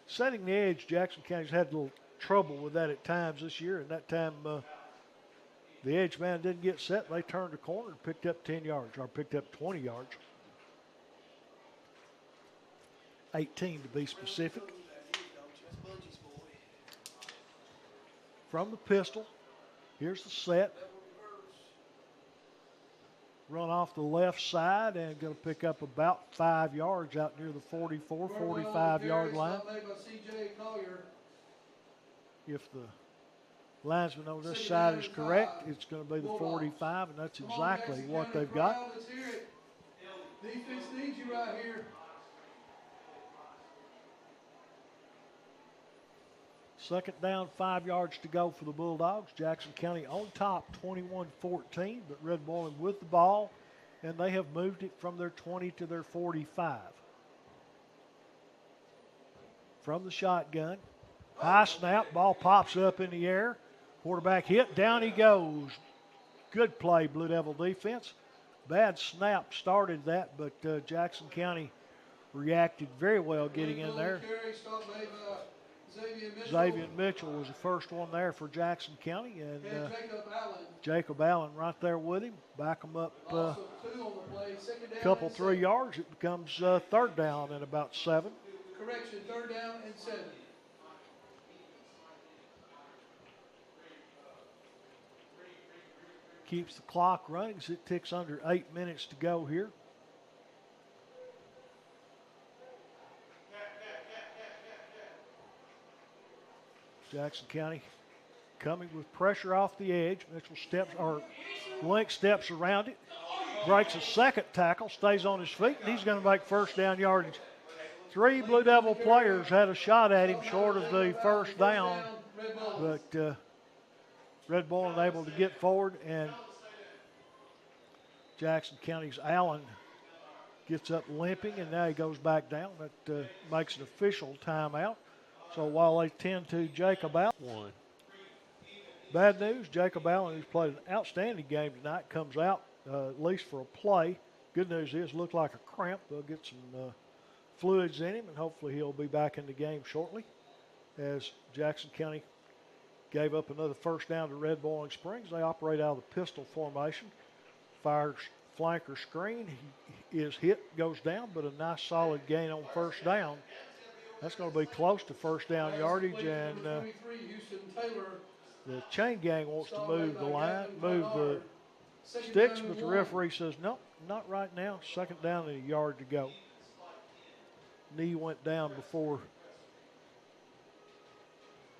Setting the edge, Jackson County's had a little trouble with that at times this year, and that time the edge man didn't get set. They turned the corner and picked up 10 yards, or picked up 20 yards. 18 to be specific. From the pistol, here's the set. Run off the left side and going to pick up about 5 yards out near the 44, 45-yard line. Stop made by C.J. Collier. If the linesman on this side is correct, it's going to be the 45, and that's exactly what they've got. Let's hear it. Defense needs you right here. 2nd down, 5 yards to go for the Bulldogs. Jackson County on top, 21-14, but Red Bowling with the ball, and they have moved it from their 20 to their 45. From the shotgun, high snap, ball pops up in the air. Quarterback hit, down he goes. Good play, Blue Devil defense. Bad snap started that, but Jackson County reacted very well getting in there. Xavier Mitchell was the first one there for Jackson County, and Jacob Allen right there with him. Back him up a couple, 3 yards. It becomes 3rd down and about 7. Correction, 3rd down and 7. Keeps the clock running as it ticks under 8 minutes to go here. Jackson County coming with pressure off the edge. Mitchell steps, or Link steps around it. breaks a second tackle, stays on his feet, and he's going to make first down yardage. 3 Blue Devil players had a shot at him short of the first down, but Red Bull unable to get forward, and Jackson County's Allen gets up limping, and now he goes back down. That makes an official timeout. So while they tend to Jacob Allen, One. bad news, Jacob Allen, who's played an outstanding game tonight, comes out at least for a play. Good news is, looked like a cramp. They'll get some fluids in him, and hopefully he'll be back in the game shortly, as Jackson County gave up another first down to Red Boiling Springs. They operate out of the pistol formation. Fires flanker screen. He is hit, goes down, but a nice solid gain on first down. That's going to be close to first down yardage, and the chain gang wants to move the line, move the sticks, but the referee says, no, not right now. Second down and a yard to go. Knee went down before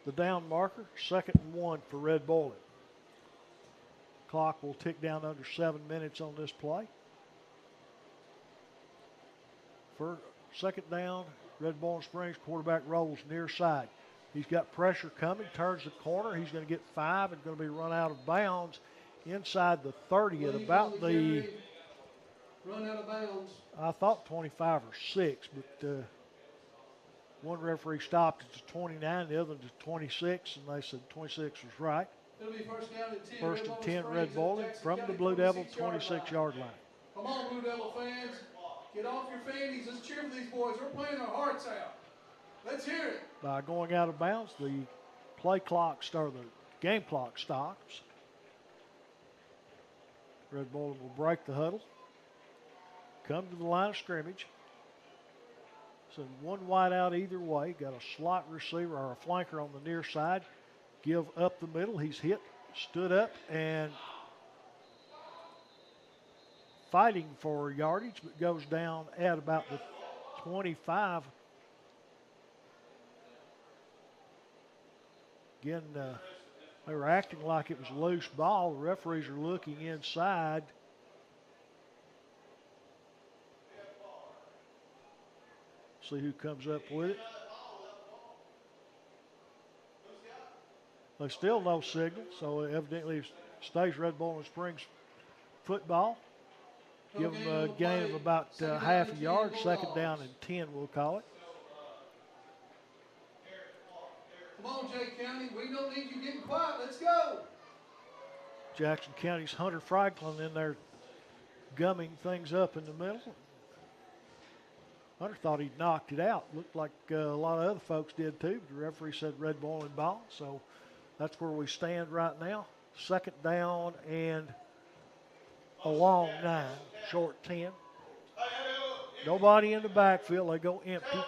the down marker. 2nd and 1 for Red Boiling. Clock will tick down under 7 minutes on this play. For second down, Red Boiling Springs quarterback rolls near side. He's got pressure coming, turns the corner. He's going to get 5 and going to be run out of bounds inside the 30 at about the, Run out of bounds. I thought 25 or 6, but one referee stopped at the 29, the other to 26, and they said 26 was right. It'll be first down and 10. First and 10, Red Boiling from the Blue Devil 26-yard line. Come on, Blue Devil fans. Get off your fannies. Let's cheer for these boys. They're playing their hearts out. Let's hear it. By going out of bounds, the play clock the game clock stops. Red Boiling will break the huddle. Come to the line of scrimmage. So one wide out either way. Got a slot receiver or a flanker on the near side. Give up the middle. He's hit, stood up, and fighting for yardage, but goes down at about the 25. Again, they were acting like it was a loose ball. The referees are looking inside. See who comes up with it. There's still no signal, so evidently it stays Red Boiling Springs football. Give them a gain of about half a yard. Second down and 10, we'll call it. Come on, Jay County. We don't need you getting quiet. Let's go. Jackson County's Hunter Franklin in there gumming things up in the middle. Hunter thought he'd knocked it out. Looked like a lot of other folks did too. But the referee said Red Boiling ball. So that's where we stand right now. Second down and a long 9, short 10. Nobody in the backfield. They go empty.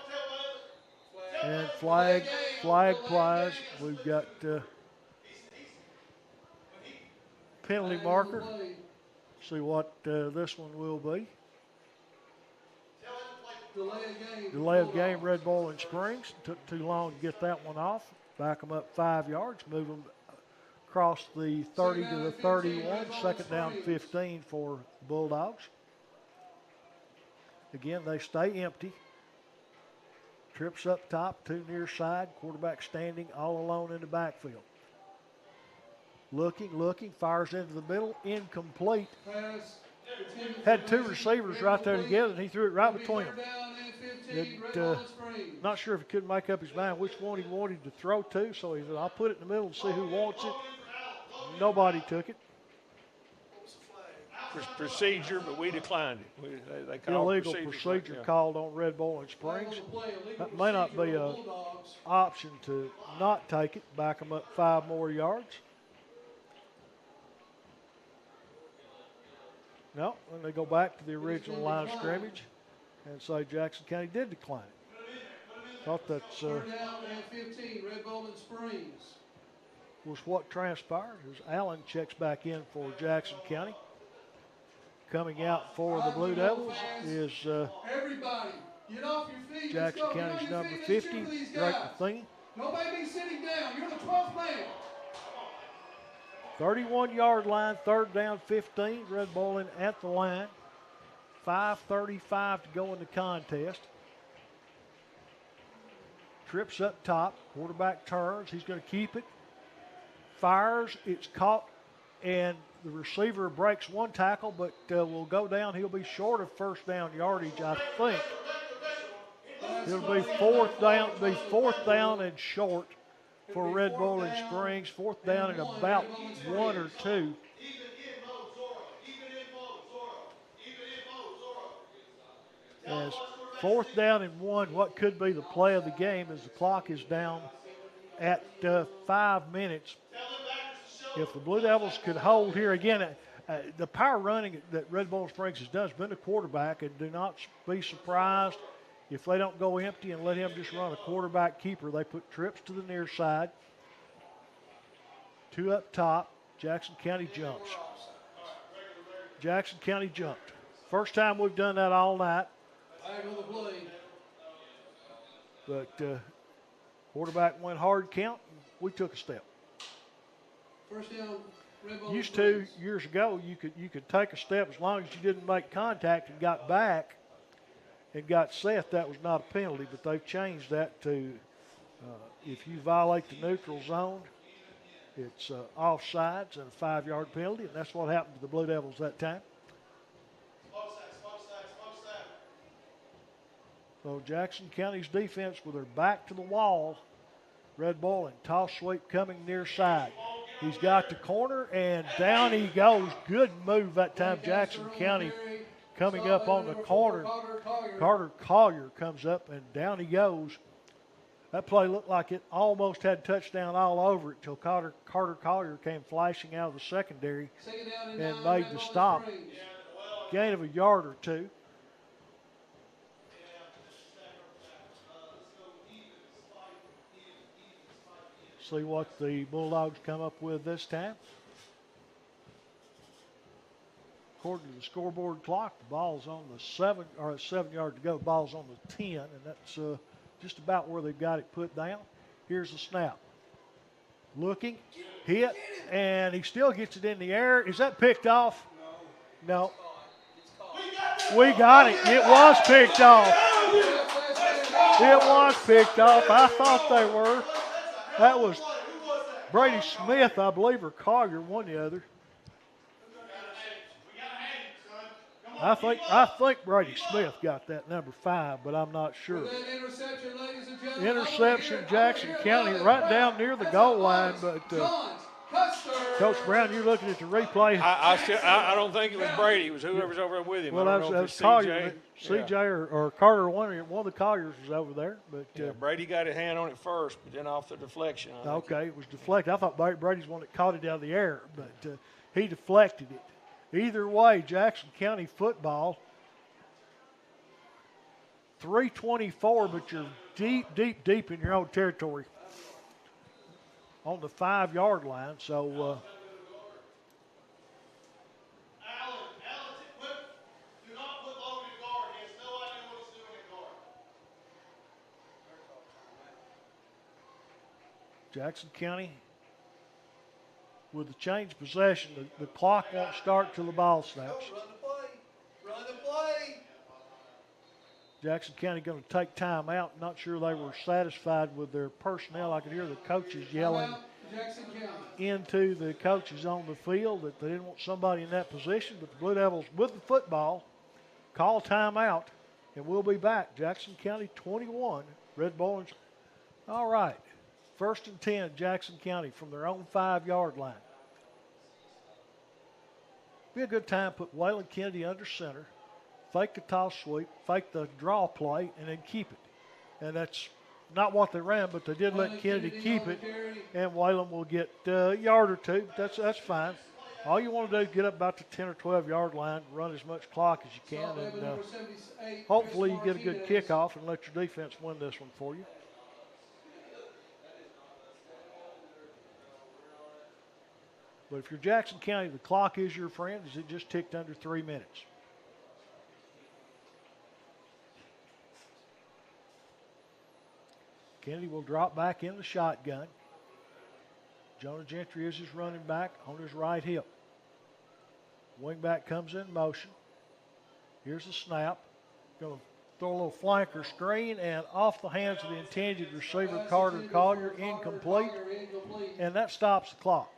And flag flies. We've got penalty marker. See what this one will be. Delay of game, Red Boiling Springs. Took too long to get that one off. Back them up 5 yards. Move them across the 30 to the 31. Second down 15 for Bulldogs. Again, they stay empty. Trips up top, 2 near side. Quarterback standing all alone in the backfield. Looking, fires into the middle. Incomplete. Had 2 receivers right there together, and he threw it right between them. Not sure if he couldn't make up his mind which one he wanted to throw to, so he said, I'll put it in the middle and see who wants it. Nobody took it. Procedure, but we declined it. They called Illegal procedure called on Red Boiling Springs. That may not be an option to not take it. Back them up 5 more yards. No, and they go back to the original line of scrimmage and say Jackson County did decline it. Thought that's Third down and 15, Red Boiling Springs. Was what transpired as Allen checks back in for Jackson County. Coming out for the Blue Devils is everybody, get off your feet. Jackson County's number 50, Drake Matheny. Nobody be sitting down. You're the 12th man. 31-yard line, 3rd down, 15. Red Bull in at the line. 5:35 to go in the contest. Trips up top. Quarterback turns. He's going to keep it. Fires. It's caught. And the receiver breaks one tackle, but will go down. He'll be short of 1st down yardage, I think. It'll be 4th down and short for Red Bull and Springs. 4th down and about 1 or 2. As 4th down and 1, what could be the play of the game as the clock is down at 5 minutes. If the Blue Devils could hold here again, the power running that Red Bull Springs has done has been the quarterback, and do not be surprised if they don't go empty and let him just run a quarterback keeper. They put trips to the near side. 2 up top. Jackson County jumps. Jackson County jumped. First time we've done that all night. But quarterback went hard count, and we took a step. First down, Red Bull Used Springs. to, years ago, you could take a step as long as you didn't make contact and got back and got set. That was not a penalty, but they've changed that to if you violate the neutral zone, it's offsides and a 5-yard penalty, and that's what happened to the Blue Devils that time. So Jackson County's defense with their back to the wall. Red Bull and toss sweep coming near side. He's got the corner, and down he goes. Good move that time. Jackson County coming up on the corner. Carter Collier comes up, and down he goes. That play looked like it almost had touchdown all over it till Carter Collier came flashing out of the secondary and made the stop. Gain of a yard or 2. See what the Bulldogs come up with this time. According to the scoreboard clock, the ball's on the 7 yard to go. The ball's on the 10, and that's just about where they've got it put down. Here's the snap. Looking, hit, and he still gets it in the air. Is that picked off? No. We got it. It was picked off. It was picked off. I thought they were. That was Brady Smith, I believe, or Collier, one or the other. I think Brady Smith got that number 5, but I'm not sure. Interception, ladies and gentlemen. Interception, Jackson County, right down near the goal line. But Coach Brown, you're looking at the replay. I don't think it was Brady. It was whoever's over there with him. Well, I that don't know if was it's Collier. CJ. CJ or Carter, one of the Colliers was over there. But Yeah, Brady got his hand on it first, but then off the deflection. okay, it was deflected. I thought Brady's one that caught it out of the air, but he deflected it. Either way, Jackson County football, 3:24, but you're deep in your own territory on the 5-yard line. So Do not put Logan in guard. He has no idea what he's doing in guard. Jackson County with the change possession. The clock won't start till the ball snaps. Run the play. Run the play. Jackson County going to take time out. Not sure they were satisfied with their personnel. I could hear the coaches yelling Jackson County. into the coaches on the field that they didn't want somebody in that position. But the Blue Devils with the football call timeout, and we'll be back. Jackson County 21, Red Bull. All right, 1st and 10, Jackson County from their own 5-yard line. Be a good time to put Waylon Kennedy under center, fake the toss sweep, fake the draw play, and then keep it. And that's not what they ran, but they did let Kennedy keep it, and Waylon will get a yard or 2. But that's fine. All you want to do is get up about the 10 or 12-yard line, run as much clock as you can, and hopefully you get a good kickoff and let your defense win this one for you. But if you're Jackson County, the clock is your friend, as it just ticked under 3 minutes. Kennedy will drop back in the shotgun. Jonah Gentry is his running back on his right hip. Wingback comes in motion. Here's the snap. Going to throw a little flanker screen, and off the hands of the intended receiver, Carter Collier, incomplete, and that stops the clock.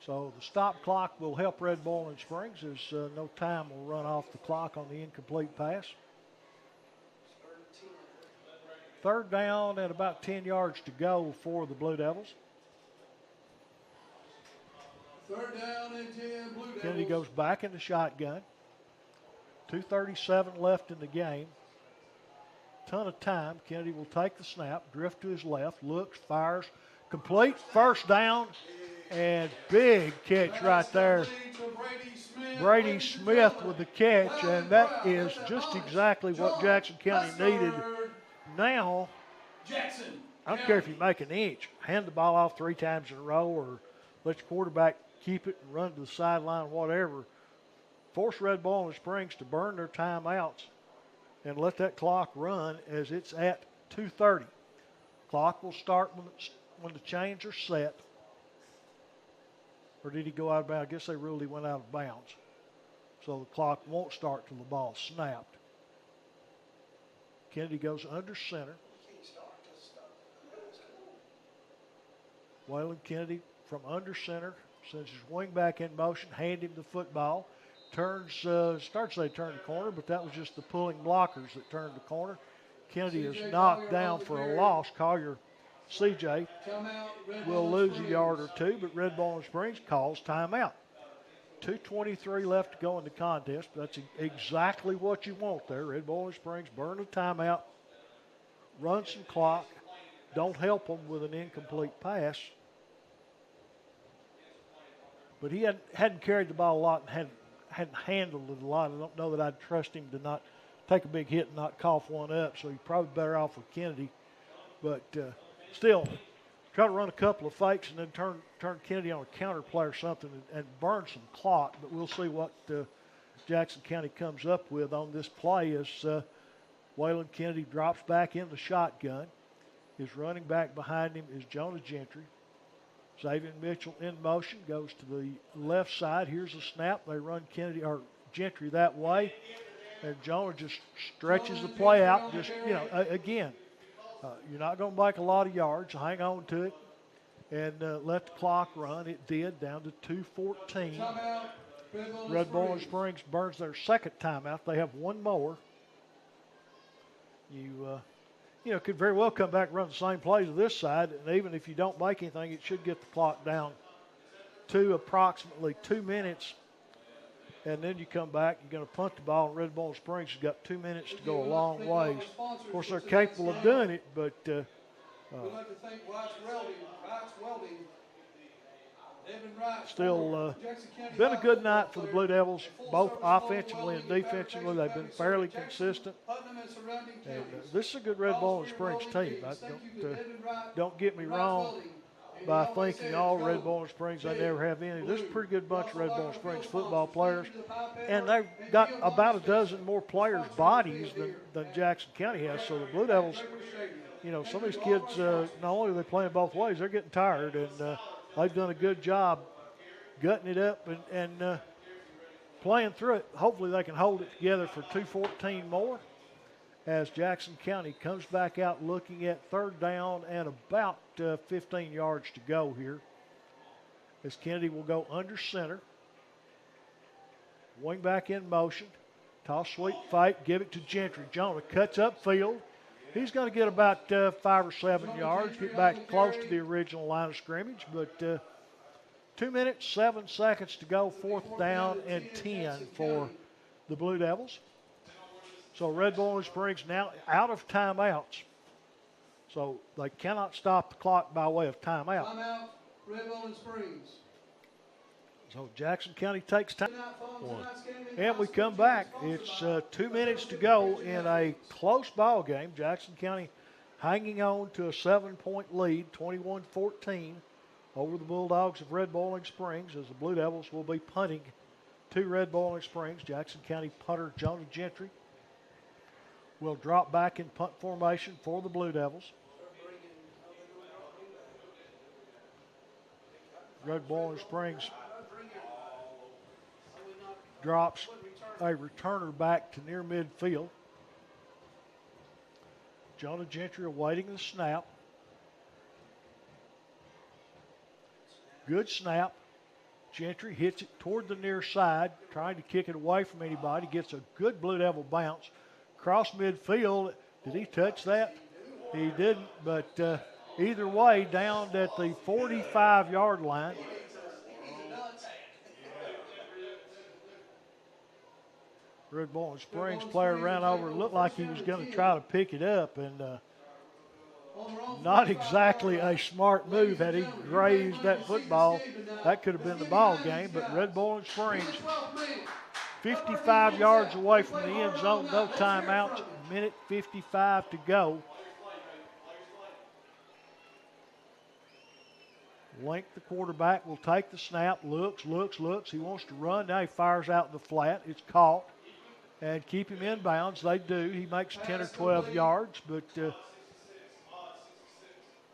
So the stop clock will help Red Boiling Springs as no time will run off the clock on the incomplete pass. Third down and about 10 yards to go for the Blue Devils. Third down and 10, Blue Devils. Kennedy goes back in the shotgun. 2:37 left in the game. Ton of time. Kennedy will take the snap, drift to his left, looks, fires, complete, first down, and big catch right there. Brady Smith with the catch, and that is just exactly what Jackson County needed. Now, I don't care if you make an inch, hand the ball off 3 times in a row or let your quarterback keep it and run to the sideline, whatever. Force Red Boiling Springs to burn their timeouts and let that clock run as it's at 2:30. Clock will start when the chains are set. Or did he go out of bounds? I guess they ruled he went out of bounds. So the clock won't start till the ball snapped. Kennedy goes under center. Waylon Kennedy from under center sends his wing back in motion, hand him the football. Turns, starts they turn the corner, but that was just the pulling blockers that turned the corner. Kennedy is knocked down for a loss. Collier CJ will lose a yard or two, but Red Boiling Springs calls timeout. 2:23 left to go in the contest. That's exactly what you want there. Red Boiling Springs burn a timeout, run some clock, don't help them with an incomplete pass. But he hadn't carried the ball a lot and hadn't handled it a lot. I don't know that I'd trust him to not take a big hit and not cough one up, so he's probably better off with Kennedy. But still, try to run a couple of fakes and then turn Kennedy on a counter play or something and burn some clock. But we'll see what Jackson County comes up with on this play as Waylon Kennedy drops back in the shotgun. His running back behind him is Jonah Gentry. Xavier Mitchell in motion, goes to the left side. Here's a snap. They run Gentry that way. And Jonah just stretches the play out. Just, again, you're not going to make a lot of yards. Hang on to it and let the clock run. It did, down to 2:14. Red Boiling Springs burns their second timeout. They have one more. You could very well come back and run the same plays to this side, and even if you don't make anything, it should get the clock down to approximately 2 minutes. And then you come back, you're going to punt the ball, and Red Boiling Springs has got 2 minutes to go a long ways. Of course, they're capable of doing it, but we'd like to thank Wax Welding, Evan Wright, still been a good night for the Blue Devils, both offensively and defensively. They've been fairly consistent. And this is a good Red Boiling Springs team. Don't get me wrong by thinking all Red Boiling Springs, they never have any. This is a pretty good bunch of Red Boiling Springs football players. And they've got about a dozen more players' bodies than Jackson County has. So the Blue Devils, some of these kids, not only are they playing both ways, they're getting tired. And they've done a good job gutting it up and playing through it. Hopefully they can hold it together for 2:14 more as Jackson County comes back out looking at third down and about 15 yards to go here. As Kennedy will go under center. Wing back in motion. Toss sweep fake, give it to Gentry. Jonah cuts upfield. He's going to get about 5 or 7 yards, get back close to the original line of scrimmage, but 2 minutes, 7 seconds to go, fourth down and 10 for the Blue Devils. So Red Boiling Springs now out of timeouts. So they cannot stop the clock by way of timeout. Timeout, Red Boiling Springs. So Jackson County takes time. And we come back. It's 2 minutes to go in a close ball game. Jackson County hanging on to a 7-point lead, 21-14 over the Bulldogs of Red Boiling Springs as the Blue Devils will be punting to Red Boiling Springs. Jackson County punter Jonah Gentry will drop back in punt formation for the Blue Devils. Red Boiling Springs drops a returner back to near midfield. Jonah Gentry awaiting the snap. Good snap. Gentry hits it toward the near side, trying to kick it away from anybody. Gets a good Blue Devil bounce. Cross midfield. Did he touch that? He didn't, but either way, down at the 45-yard line. Red Boiling Springs player ran over. It looked like he was going to try to pick it up, and not exactly a smart move. Had he grazed that football, that could have been the ball game. But Red Boiling Springs, 55 yards away from the end zone, no timeouts, minute 55 to go. Link, the quarterback, will take the snap, looks. He wants to run. Now he fires out in the flat. It's caught. And keep him in bounds. They do. He makes 10 or 12 yards, but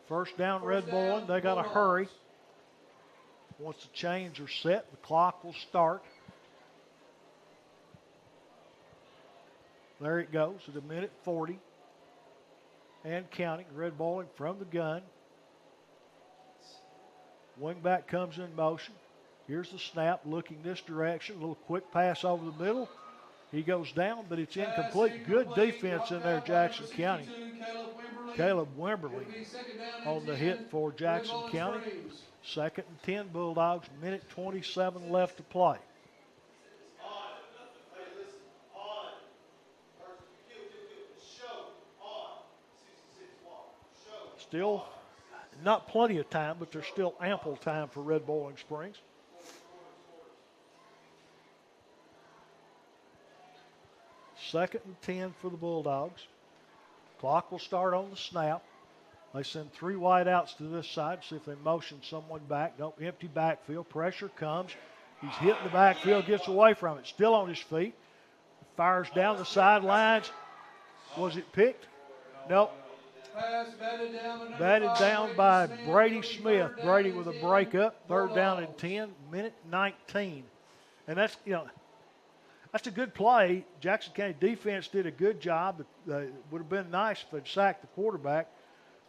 first down, Red Boiling. They got to hurry. Once the chains are set, the clock will start. There it goes at a minute 40 and counting. Red Boiling from the gun. Wingback comes in motion. Here's the snap, looking this direction. A little quick pass over the middle. He goes down, but it's incomplete. Good defense in there, Jackson County. Caleb Wimberly on the hit for Jackson County. 2nd and 10 Bulldogs, minute 27 left to play. Still not plenty of time, but there's still ample time for Red Boiling Springs. Second and 10 for the Bulldogs. Clock will start on the snap. They send 3 wide outs to this side, see if they motion someone back. No, empty backfield. Pressure comes. He's hit in the backfield, gets away from it. Still on his feet. Fires down the sidelines. Was it picked? Nope. Batted down by Brady Smith. Brady with a breakup. 3rd down and 10, minute 19. And that's, that's a good play. Jackson County defense did a good job. It would have been nice if they'd sacked the quarterback,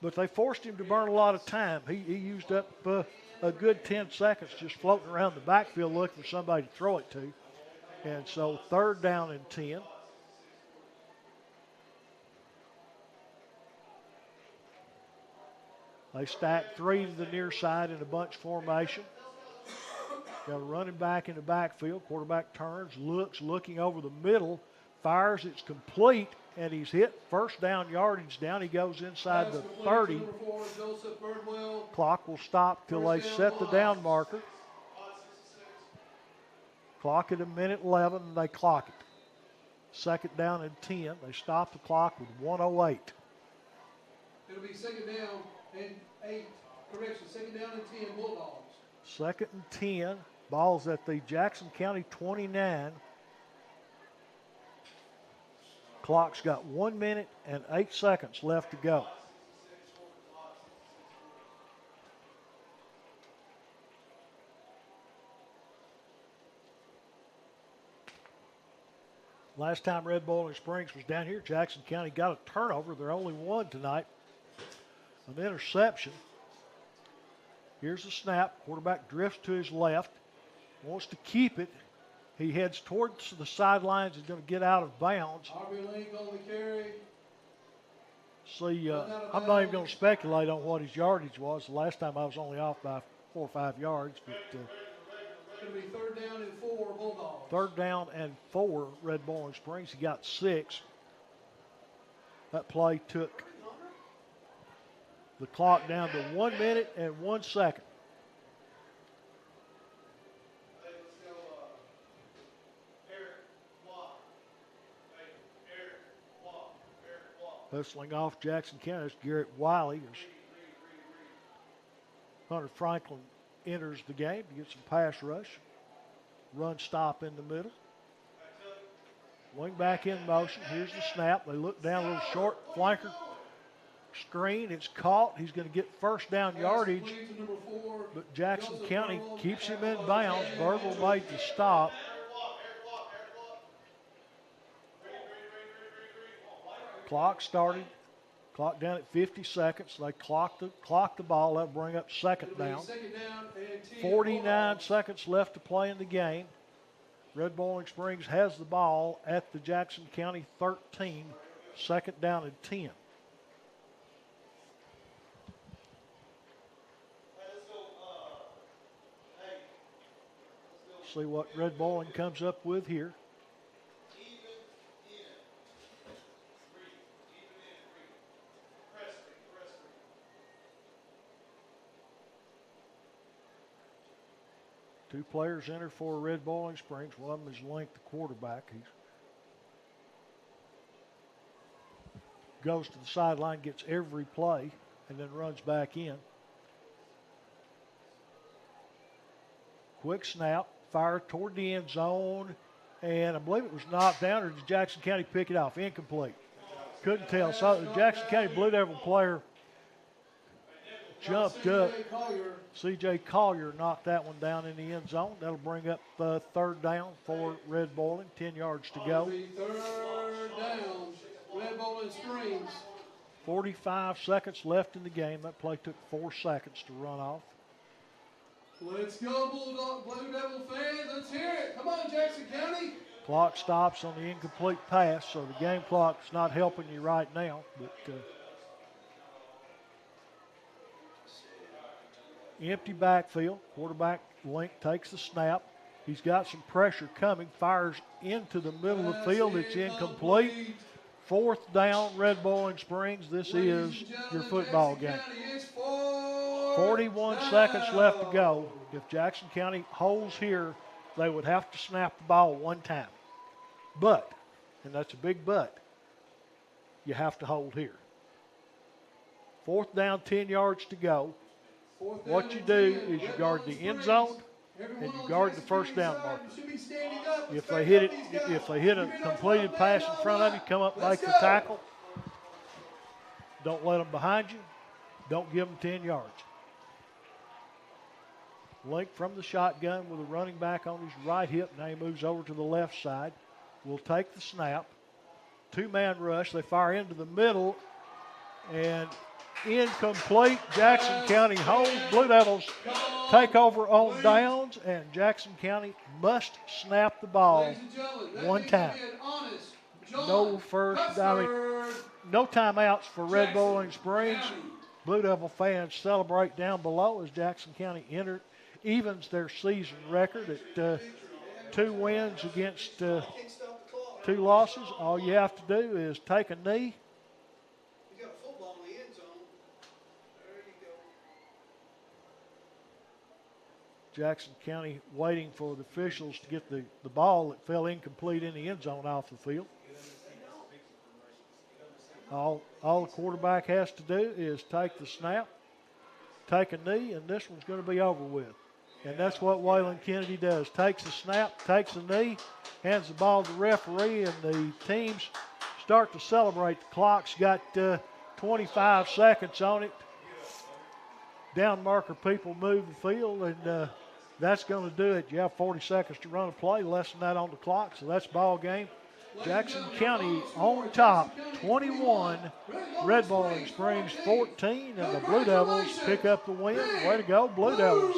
but they forced him to burn a lot of time. He used up a good 10 seconds just floating around the backfield looking for somebody to throw it to. And so 3rd down and 10. They stack 3 to the near side in a bunch formation. Got a running back in the backfield. Quarterback turns, looking over the middle, fires. It's complete, and he's hit. 1st down, yardage down. He goes inside the 30. Clock will stop till they set the down marker. Clock at a minute 11, and they clock it. 2nd down and 10. They stop the clock with 1:08. It'll be 2nd down and 8. Correction, 2nd down and 10 Bulldogs. 2nd and 10. Ball's at the Jackson County 29. Clock's got 1 minute and 8 seconds left to go. Last time Red Boiling Springs was down here, Jackson County got a turnover. They're only one tonight. An interception. Here's the snap. Quarterback drifts to his left. Wants to keep it. He heads towards the sidelines. He's going to get out of bounds. Link on the carry. See, I'm not even going to speculate on what his yardage was. The last time I was only off by 4 or 5 yards. But It's going to be 3rd down and 4 Bulldogs. 3rd down and 4 Red Boiling Springs. He got 6. That play took the clock down to 1 minute and 1 second. Hustling off Jackson County, that's Garrett Wiley. Hunter Franklin enters the game to get some pass rush. Run stop in the middle. Wing back in motion. Here's the snap. They look down, a little short flanker screen. It's caught. He's going to get first down yardage, Complete to number 4, but Jackson Joseph County Burwell, keeps him Air in bounds. Force. Burwell made the stop. Clock started. Clock down at 50 seconds. They clock the ball. That'll bring up second down. Second down and 10. 49 seconds left to play in the game. Red Bowling Springs has the ball at the Jackson County 13. Second down and 10. See what Red Bowling comes up with here. Two players enter for Red Bowling Springs. One of them is Link, the quarterback. He goes to the sideline, gets every play, and then runs back in. Quick snap, fire toward the end zone, and I believe it was knocked down, or did Jackson County pick it off? Incomplete. Couldn't tell. So the Jackson County Blue Devil player jumped up. C.J. Collier knocked that one down in the end zone. That'll bring up third down for Red Bowling. 10 yards to go. Third down, Red Bowling Springs. 45 seconds left in the game. That play took 4 seconds to run off. Let's go, Blue Devil fans. Let's hear it. Come on, Jackson County. Clock stops on the incomplete pass, so the game clock's not helping you right now. But empty backfield. Quarterback Link takes the snap. He's got some pressure coming. Fires into the middle of the field. It's incomplete. Fourth down, Red Bowling Springs. This is your football game. 41 seconds left to go. If Jackson County holds here, they would have to snap the ball one time. But, and that's a big but, you have to hold here. Fourth down, 10 yards to go. What you do is you guard the end zone and you guard the first down marker. If they hit a completed pass in front of you, come up, make the tackle. Don't let them behind you. Don't give them 10 yards. Link from the shotgun with a running back on his right hip. Now he moves over to the left side. Will take the snap. Two-man rush. They fire into the middle. And incomplete. Jackson County holds. Blue Devils take over on downs. And Jackson County must snap the ball one time. No first down. No timeouts for Red Bowling Springs. Blue Devil fans celebrate down below as Jackson County evens their season record at 2 wins against 2 losses. All you have to do is take a knee. You got a football in the end zone. There you go. Jackson County waiting for the officials to get the ball that fell incomplete in the end zone off the field. All the quarterback has to do is take the snap, take a knee, and this one's going to be over with. And that's what Waylon Kennedy does. Takes the snap, takes the knee, hands the ball to the referee, and the teams start to celebrate. The clock's got 25 seconds on it. Down marker people move the field, and that's going to do it. You have 40 seconds to run a play, less than that on the clock, so that's ball game. Jackson County on top, 21. Red Bowling Springs 14, and the Blue Devils pick up the win. Way to go, Blue Devils.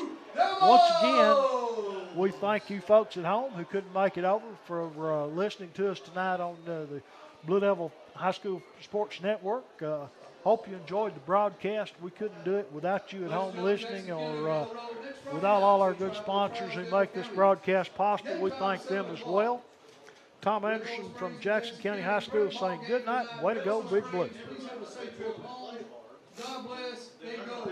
Once again, we thank you folks at home who couldn't make it over for listening to us tonight on the Blue Devil High School Sports Network. Hope you enjoyed the broadcast. We couldn't do it without you at home listening or without all our good sponsors who make this broadcast possible. We thank them as well. Tom Anderson from Jackson County High School saying good night and way to go, Big Blue. God bless and go.